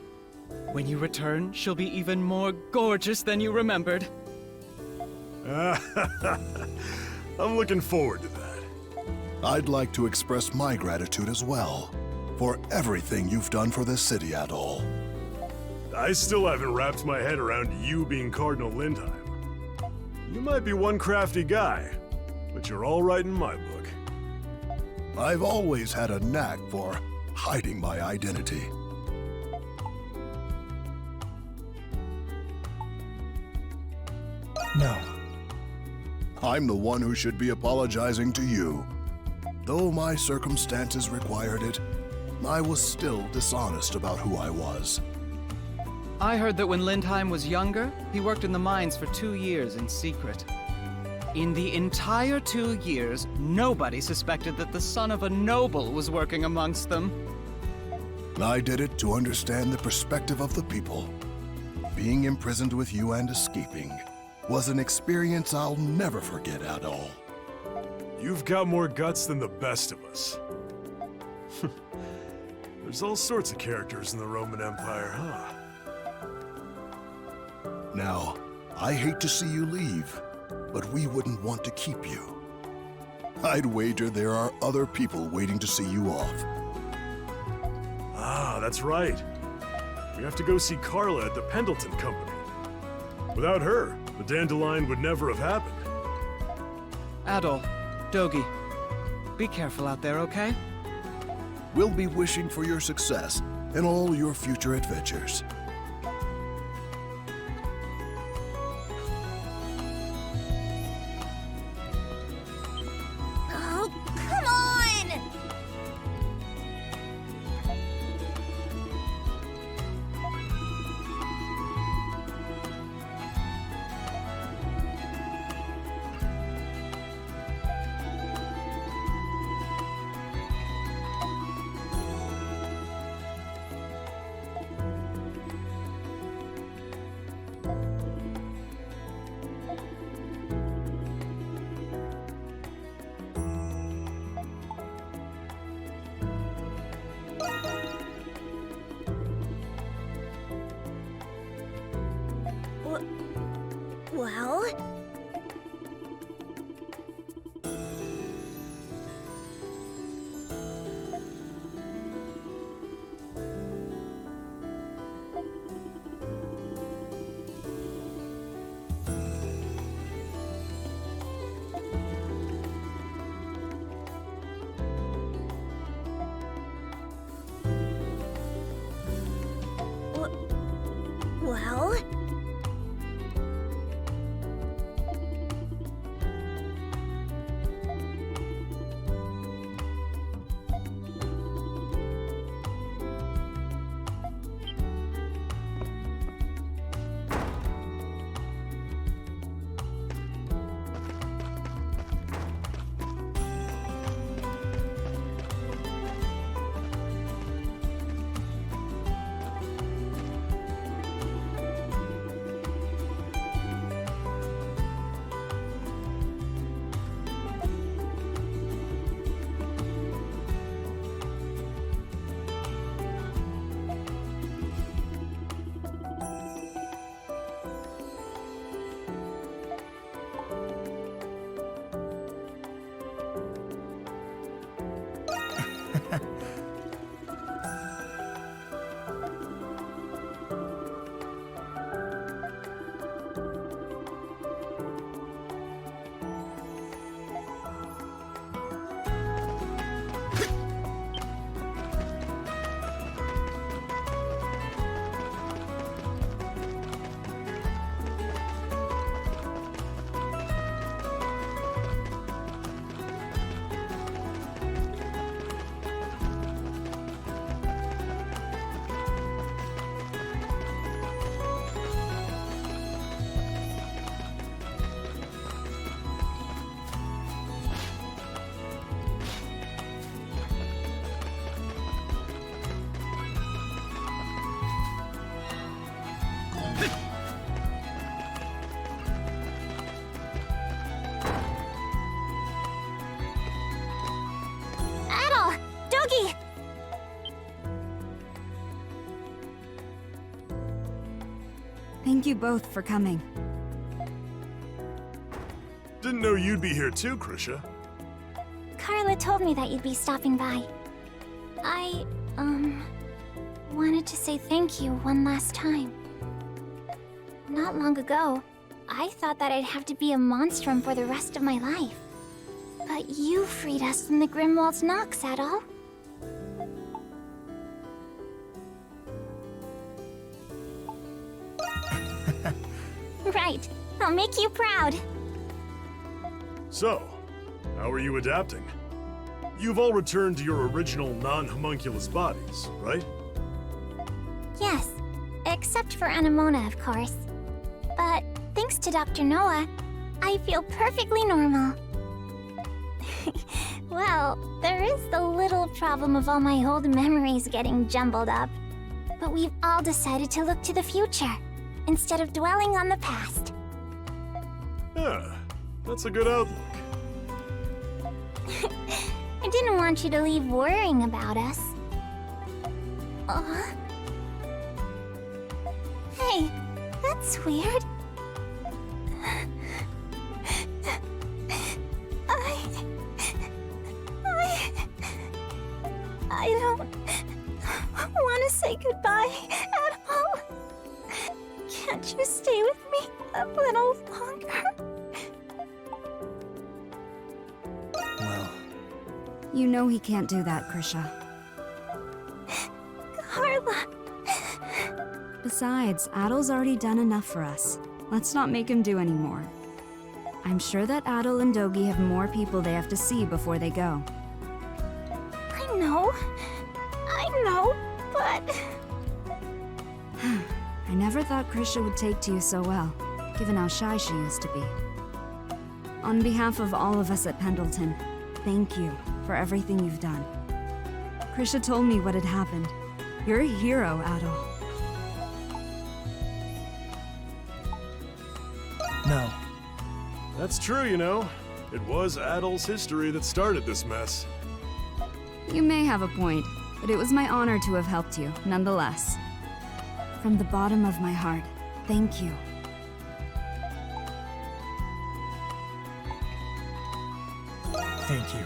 Speaker 14: When you return, she'll be even more gorgeous than you remembered.
Speaker 13: I'm looking forward to that.
Speaker 15: I'd like to express my gratitude as well, for everything you've done for this city, Atoll.
Speaker 13: I still haven't wrapped my head around you being Cardinal Lindheim. You might be one crafty guy, but you're all right in my book.
Speaker 15: I've always had a knack for hiding my identity.
Speaker 1: No.
Speaker 15: I'm the one who should be apologizing to you. Though my circumstances required it, I was still dishonest about who I was.
Speaker 14: I heard that when Lindheim was younger, he worked in the mines for 2 years in secret. In the entire 2 years, nobody suspected that the son of a noble was working amongst them.
Speaker 15: I did it to understand the perspective of the people. Being imprisoned with you and escaping was an experience I'll never forget at all.
Speaker 13: You've got more guts than the best of us. There's all sorts of characters in the Roman Empire, huh?
Speaker 15: Now, I hate to see you leave, but we wouldn't want to keep you. I'd wager there are other people waiting to see you off.
Speaker 13: Ah, that's right. We have to go see Carla at the Pendleton Company. Without her, the Dandelion would never have happened.
Speaker 14: Adol, Dogi, be careful out there, okay?
Speaker 15: We'll be wishing for your success in all your future adventures.
Speaker 3: Oh, come on! Well? Well?
Speaker 10: you both for coming.
Speaker 13: Didn't know you'd be here too, Krisha.
Speaker 6: Carla told me that you'd be stopping by. I, wanted to say thank you one last time. Not long ago, I thought that I'd have to be a monstrum for the rest of my life. But you freed us from the Grimwald Nox, Adol. Right. I'll make you proud.
Speaker 13: So, how are you adapting? You've all returned to your original non-homunculus bodies, right?
Speaker 6: Yes. Except for Anemona, of course. But thanks to Dr. Noah, I feel perfectly normal. Well, there is the little problem of all my old memories getting jumbled up. But we've all decided to look to the future, instead of dwelling on the past.
Speaker 13: Yeah, that's a good outlook.
Speaker 6: I didn't want you to leave worrying about us. Hey, that's weird. I don't want to say goodbye at all. Can't you stay with me a little longer?
Speaker 1: Well,
Speaker 10: You know he can't do that, Krisha.
Speaker 6: Carla!
Speaker 10: Besides, Adol's already done enough for us. Let's not make him do any more. I'm sure that Adol and Dogi have more people they have to see before they go.
Speaker 6: I know, but...
Speaker 10: I never thought Krisha would take to you so well, given how shy she used to be. On behalf of all of us at Pendleton, thank you for everything you've done. Krisha told me what had happened. You're a hero, Adol.
Speaker 1: No.
Speaker 13: That's true, you know. It was Adol's history that started this mess.
Speaker 10: You may have a point, but it was my honor to have helped you, nonetheless. From the bottom of my heart, thank you.
Speaker 1: Thank you.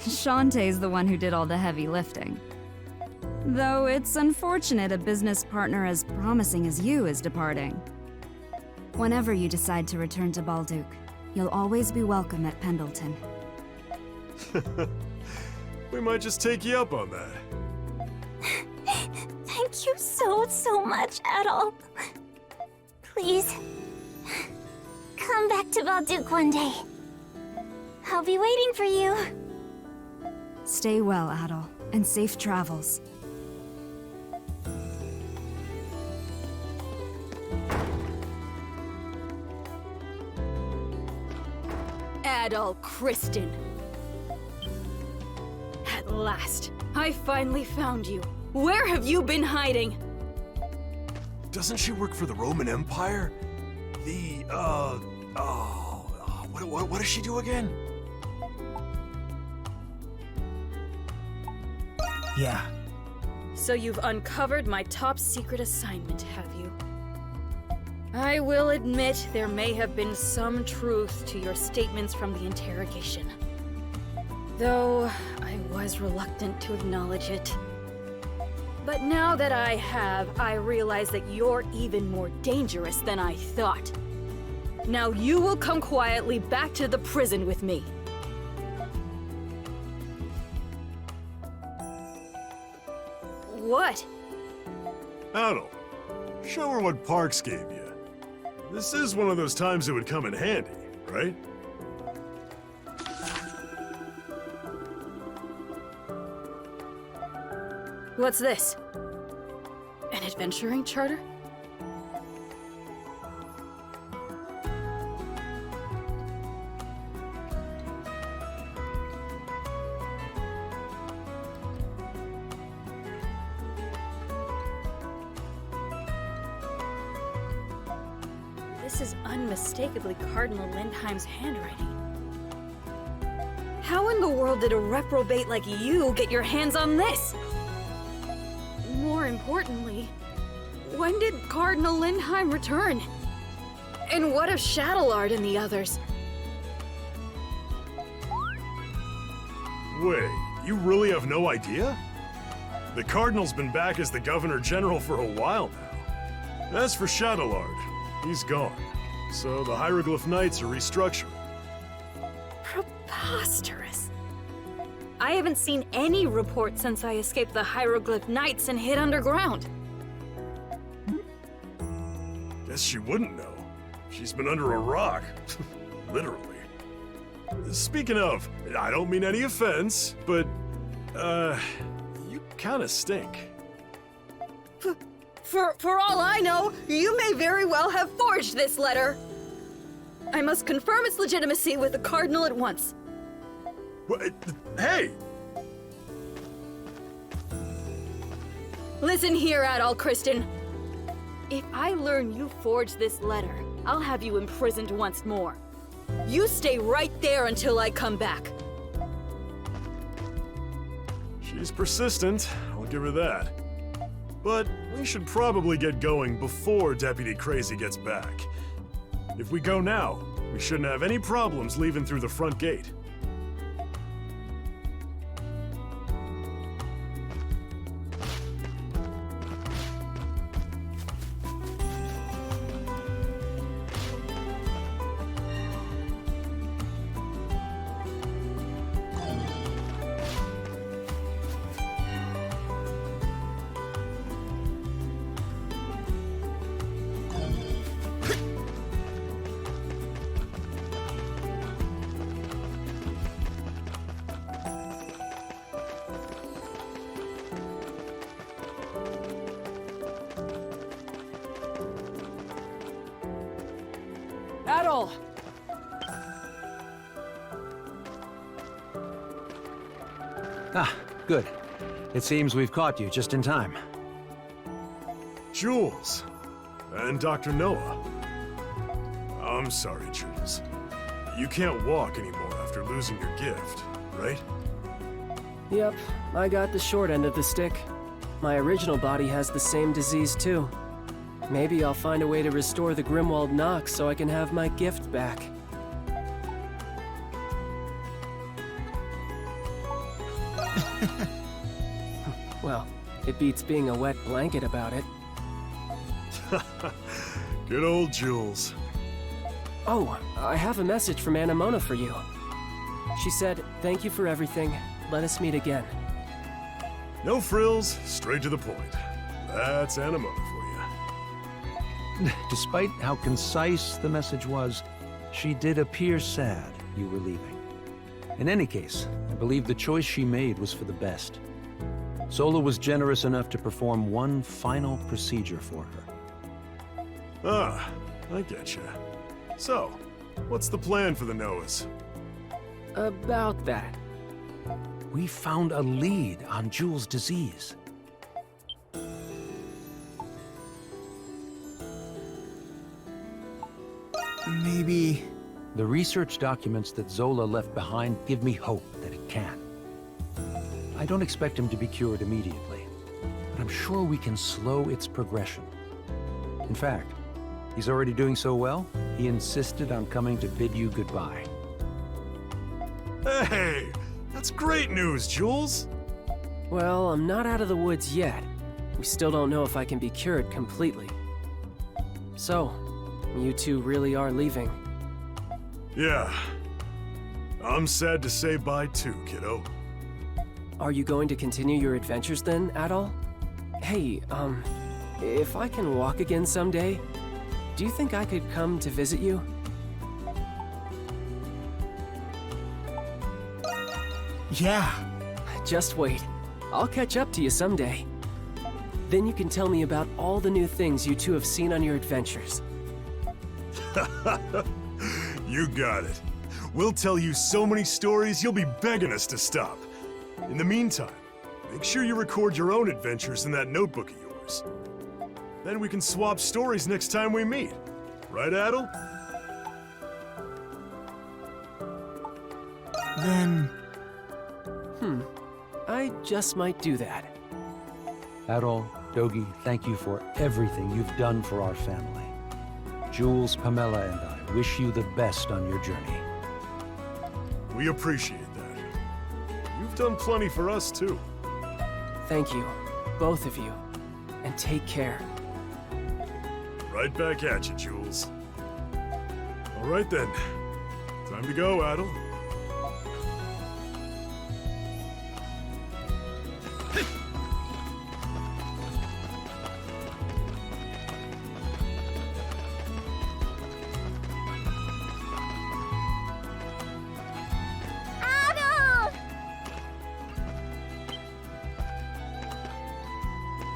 Speaker 10: Shantae's the one who did all the heavy lifting. Though it's unfortunate a business partner as promising as you is departing. Whenever you decide to return to Balduke, you'll always be welcome at Pendleton.
Speaker 13: We might just take you up on that.
Speaker 6: Thank you so much, Adol. Please, come back to Balduke one day. I'll be waiting for you.
Speaker 10: Stay well, Adol, and safe travels.
Speaker 16: Adol Kristen. At last, I finally found you. Where have you been hiding?
Speaker 13: Doesn't she work for the Roman Empire? What does she do again?
Speaker 1: Yeah.
Speaker 16: So you've uncovered my top secret assignment, have you? I will admit there may have been some truth to your statements from the interrogation. Though I was reluctant to acknowledge it. But now that I have, I realize that you're even more dangerous than I thought. Now you will come quietly back to the prison with me. What?
Speaker 13: Adol, show her what Parks gave you. This is one of those times it would come in handy, right?
Speaker 16: What's this? An adventuring charter? This is unmistakably Cardinal Lindheim's handwriting. How in the world did a reprobate like you get your hands on this? More importantly, When did Cardinal Lindheim return? And what of Shadowlard and the others?
Speaker 13: Wait, you really have no idea? The Cardinal's been back as the Governor General for a while now. As for Shadowlard, he's gone. So the Hieroglyph Knights are restructuring.
Speaker 16: Preposterous. I haven't seen any reports since I escaped the Hieroglyph Knights and hid underground.
Speaker 13: Guess she wouldn't know. She's been under a rock. Literally. Speaking of, I don't mean any offense, but, you kinda stink.
Speaker 16: For all I know, you may very well have forged this letter. I must confirm its legitimacy with the Cardinal at once.
Speaker 13: What? Hey!
Speaker 16: Listen here, Adol Kristen. If I learn you forged this letter, I'll have you imprisoned once more. You stay right there until I come back.
Speaker 13: She's persistent, I'll give her that. But we should probably get going before Deputy Crazy gets back. If we go now, we shouldn't have any problems leaving through the front gate.
Speaker 7: Adol!
Speaker 17: Ah, good. It seems we've caught you just in time.
Speaker 13: Jules. And Dr. Noah. I'm sorry, Jules. You can't walk anymore after losing your gift, right?
Speaker 7: Yep, I got the short end of the stick. My original body has the same disease too. Maybe I'll find a way to restore the Grimwald Nox so I can have my gift back. Well, it beats being a wet blanket about it.
Speaker 13: Good old Jules.
Speaker 7: Oh, I have a message from Anemona for you. She said, "Thank you for everything. Let us meet again."
Speaker 13: No frills, straight to the point. That's Anemona for you.
Speaker 17: Despite how concise the message was, she did appear sad you were leaving. In any case, I believe the choice she made was for the best. Zola was generous enough to perform one final procedure for her.
Speaker 13: Ah, I getcha. So, what's the plan for the Noahs?
Speaker 7: About that.
Speaker 17: We found a lead on Jules' disease.
Speaker 1: Maybe...
Speaker 17: The research documents that Zola left behind give me hope that it can. I don't expect him to be cured immediately, but I'm sure we can slow its progression. In fact, he's already doing so well, he insisted on coming to bid you goodbye.
Speaker 13: Hey! That's great news, Jules!
Speaker 7: Well, I'm not out of the woods yet. We still don't know if I can be cured completely. So, you two really are leaving.
Speaker 13: Yeah. I'm sad to say bye too, kiddo.
Speaker 7: Are you going to continue your adventures then, Adol? Hey, if I can walk again someday, do you think I could come to visit you?
Speaker 1: Yeah.
Speaker 7: Just wait. I'll catch up to you someday. Then you can tell me about all the new things you two have seen on your adventures.
Speaker 13: You got it. We'll tell you so many stories you'll be begging us to stop. In the meantime, make sure you record your own adventures in that notebook of yours. Then we can swap stories next time we meet. Right, Adol?
Speaker 1: Then...
Speaker 7: I just might do that.
Speaker 17: Adol, Dogi, thank you for everything you've done for our family. Jules, Pamela, and I wish you the best on your journey.
Speaker 13: We appreciate that. You've done plenty for us, too.
Speaker 7: Thank you, both of you. And take care.
Speaker 13: Right back at you, Jules. All right then. Time to go, Adel.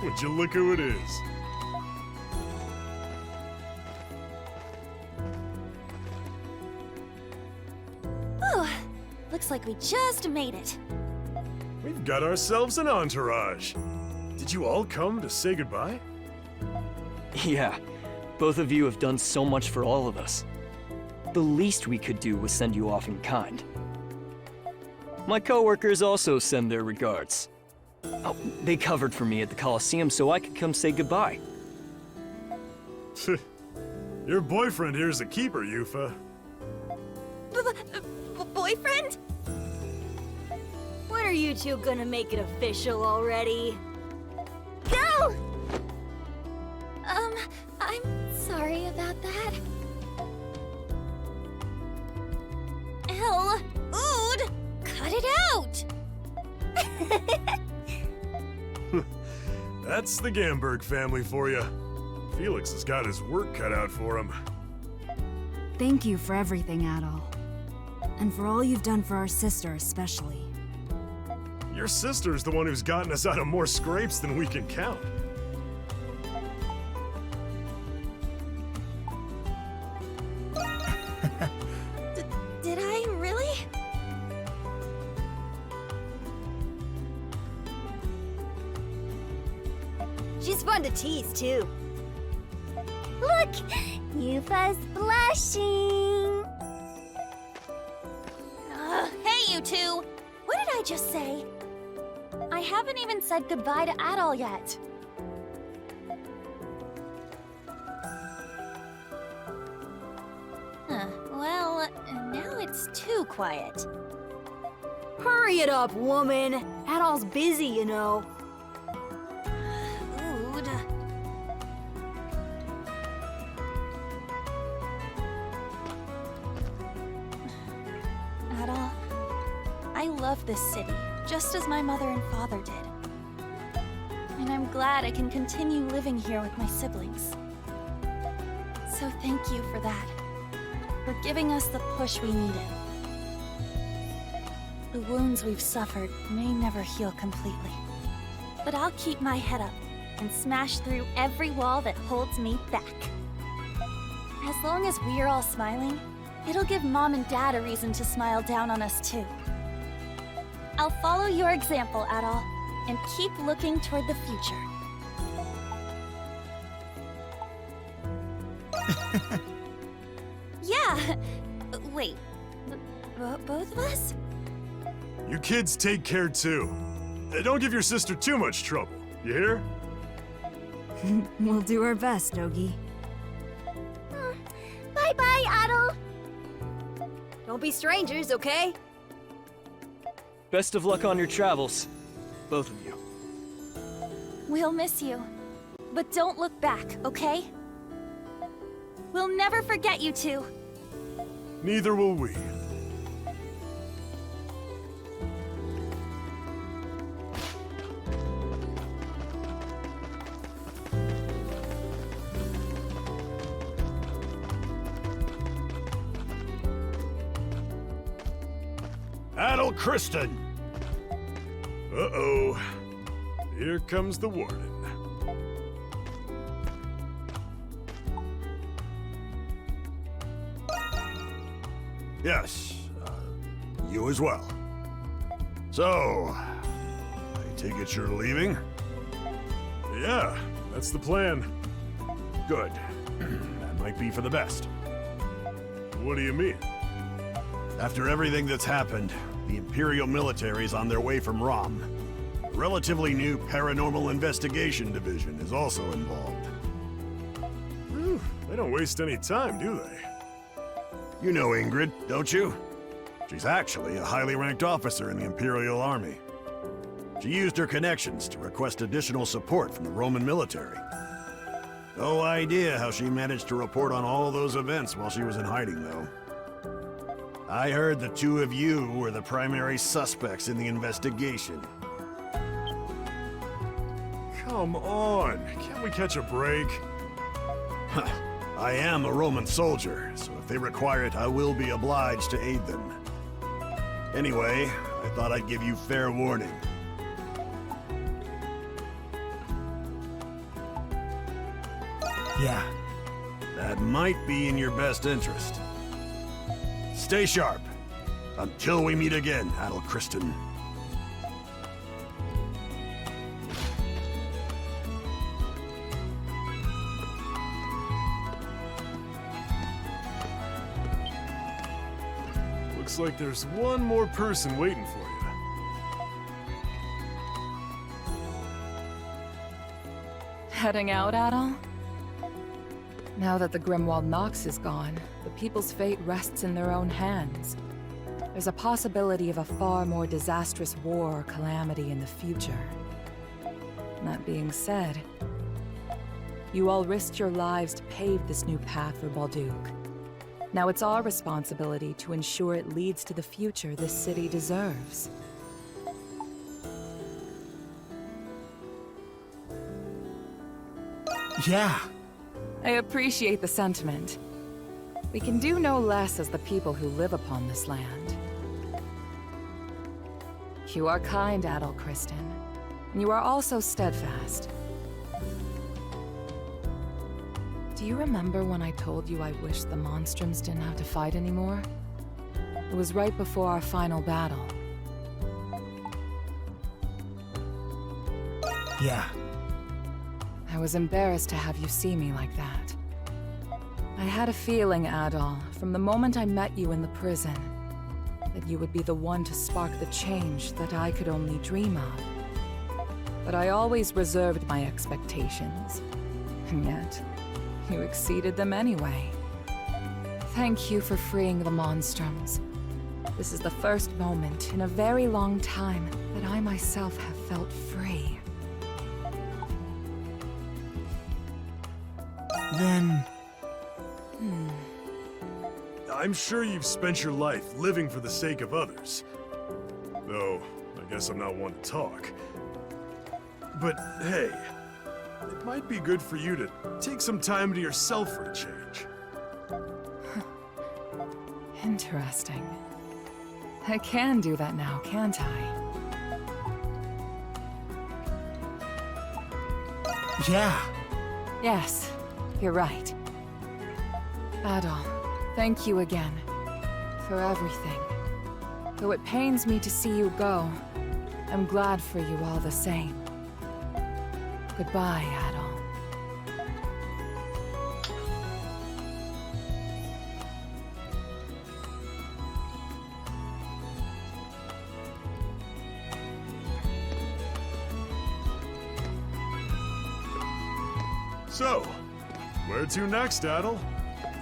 Speaker 13: Would you look who it is?
Speaker 3: Oh, looks like we just made it.
Speaker 13: We've got ourselves an entourage. Did you all come to say goodbye?
Speaker 18: Yeah, both of you have done so much for all of us. The least we could do was send you off in kind. My coworkers also send their regards. Oh, they covered for me at the Coliseum so I could come say goodbye.
Speaker 13: Your boyfriend here's a keeper, Yufa.
Speaker 3: Boyfriend? When are you two gonna make it official already? Go! I'm sorry about that. Ood! Cut it out!
Speaker 13: That's the Gamberg family for you. Felix has got his work cut out for him.
Speaker 10: Thank you for everything, Adol. And for all you've done for our sister especially.
Speaker 13: Your sister's the one who's gotten us out of more scrapes than we can count.
Speaker 3: Did I really? She's fun to tease, too.
Speaker 6: Look! Yufa's blushing!
Speaker 3: Hey, you two! What did I just say? I haven't even said goodbye to Adol yet. Well, now it's too quiet. Hurry it up, woman! Adol's busy, you know. Ood. Adol, I love this city, just as my mother and father did. And I'm glad I can continue living here with my siblings. So thank you for that. For giving us the push we needed. The wounds we've suffered may never heal completely. But I'll keep my head up and smash through every wall that holds me back. As long as we're all smiling, it'll give Mom and Dad a reason to smile down on us too. I'll follow your example, Adol, and keep looking toward the future. Yeah! Wait, both of us?
Speaker 13: You kids take care too. Don't give your sister too much trouble, you hear?
Speaker 10: We'll do our best, Dogi.
Speaker 3: Bye-bye, Adol! Don't be strangers, okay?
Speaker 18: Best of luck on your travels, both of you.
Speaker 3: We'll miss you. But don't look back, okay? We'll never forget you two.
Speaker 13: Neither will we.
Speaker 12: Adol Kristen!
Speaker 13: Uh-oh. Here comes the warden.
Speaker 12: Yes, you as well. So, I take it you're leaving?
Speaker 13: Yeah, that's the plan.
Speaker 12: Good. That might be for the best.
Speaker 13: What do you mean?
Speaker 12: After everything that's happened, the Imperial military's on their way from Rom. A relatively new paranormal investigation division is also involved.
Speaker 13: Whew, they don't waste any time, do they?
Speaker 12: You know Ingrid, don't you? She's actually a highly ranked officer in the Imperial Army. She used her connections to request additional support from the Roman military. No idea how she managed to report on all those events while she was in hiding, though. I heard the two of you were the primary suspects in the investigation.
Speaker 13: Come on, can't we catch a break?
Speaker 12: I am a Roman soldier, so if they require it, I will be obliged to aid them. Anyway, I thought I'd give you fair warning.
Speaker 1: Yeah.
Speaker 12: That might be in your best interest. Stay sharp. Until we meet again, Adel Kristen.
Speaker 13: Looks like there's one more person waiting for you.
Speaker 4: Heading out, Adel? Now that the Grimwald Nox is gone, the people's fate rests in their own hands. There's a possibility of a far more disastrous war or calamity in the future. That being said, you all risked your lives to pave this new path for Balduq. Now it's our responsibility to ensure it leads to the future this city deserves.
Speaker 1: Yeah.
Speaker 4: I appreciate the sentiment. We can do no less as the people who live upon this land. You are kind, Adel Kristen. And you are also steadfast. Do you remember when I told you I wished the Monstrums didn't have to fight anymore? It was right before our final battle.
Speaker 1: Yeah.
Speaker 4: I was embarrassed to have you see me like that. I had a feeling, Adel, from the moment I met you in the prison, that you would be the one to spark the change that I could only dream of. But I always reserved my expectations, and yet, you exceeded them anyway. Thank you for freeing the Monstrums. This is the first moment in a very long time that I myself have felt free.
Speaker 1: Then...
Speaker 13: I'm sure you've spent your life living for the sake of others. Though, I guess I'm not one to talk. But hey, it might be good for you to take some time to yourself for a change.
Speaker 4: Interesting. I can do that now, can't I?
Speaker 1: Yeah.
Speaker 4: Yes, you're right. Adel, thank you again. For everything. Though it pains me to see you go, I'm glad for you all the same. Goodbye, Adel.
Speaker 13: So, where to next, Adel?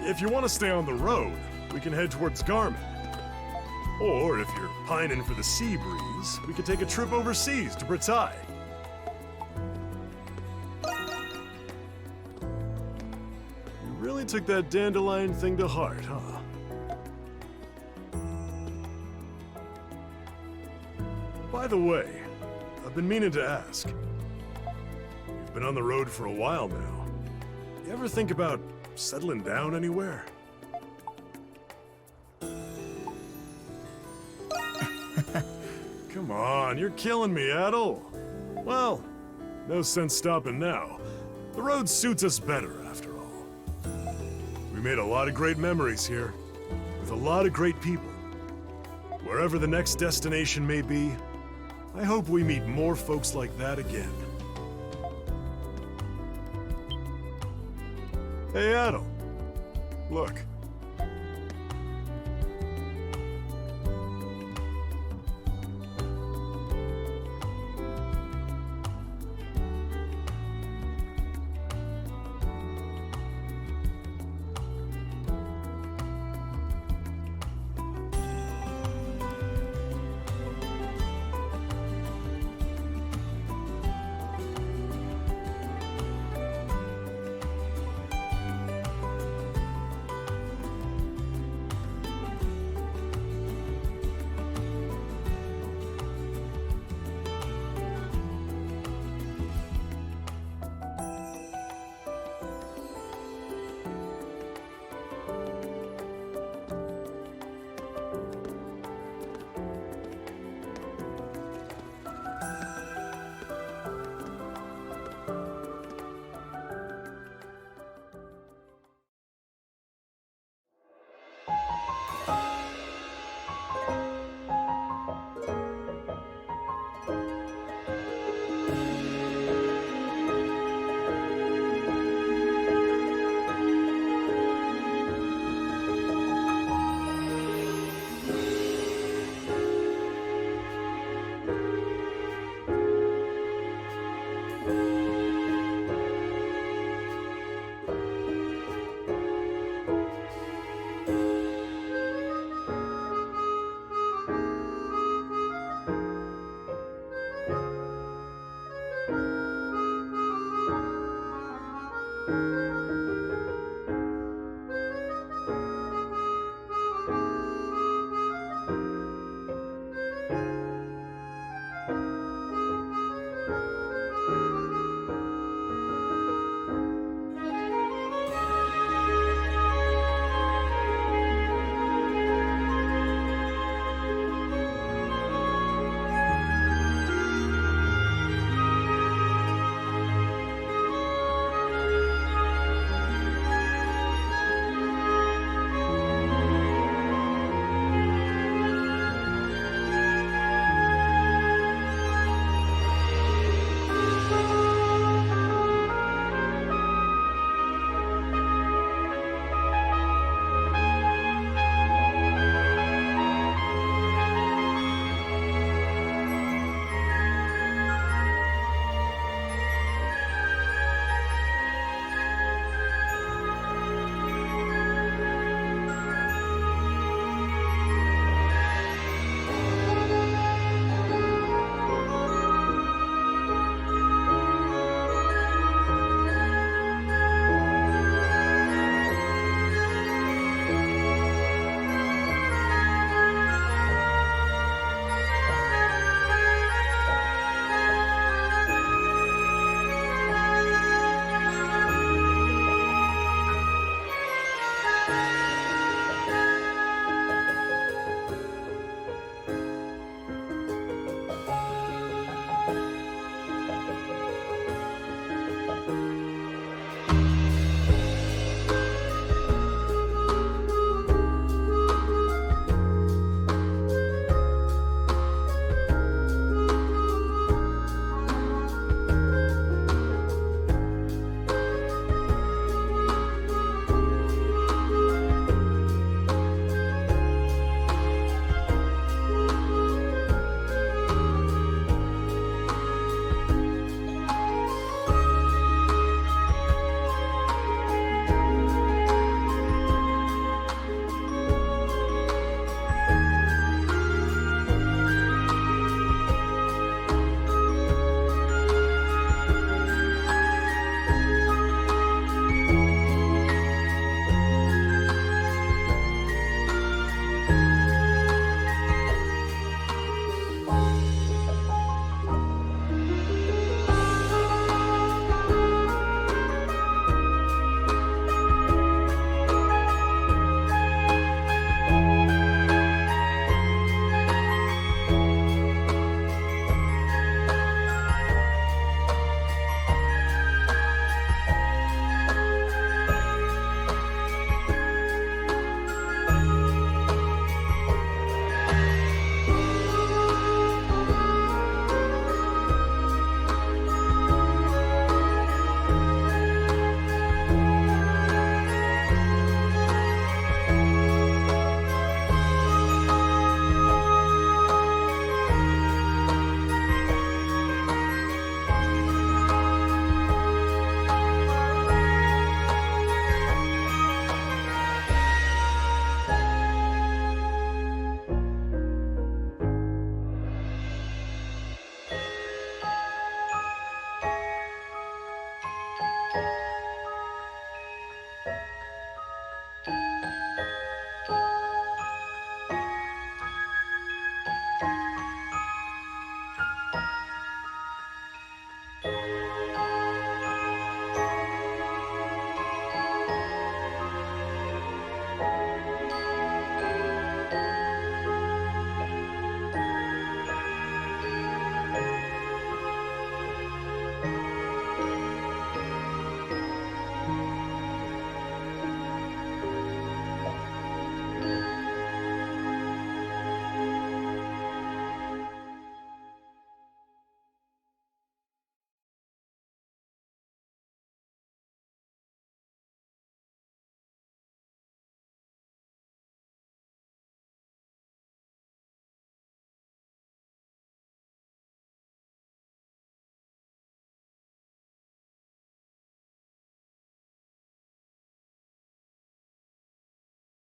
Speaker 13: If you want to stay on the road, we can head towards Garmin. Or if you're pining for the sea breeze, we could take a trip overseas to Bratai. You really took that dandelion thing to heart, huh? By the way, I've been meaning to ask. You've been on the road for a while now. You ever think about settling down anywhere? Come on, you're killing me, Adel. Well, no sense stopping now. The road suits us better, after all. We made a lot of great memories here, with a lot of great people. Wherever the next destination may be, I hope we meet more folks like that again. Hey, Adel. Look,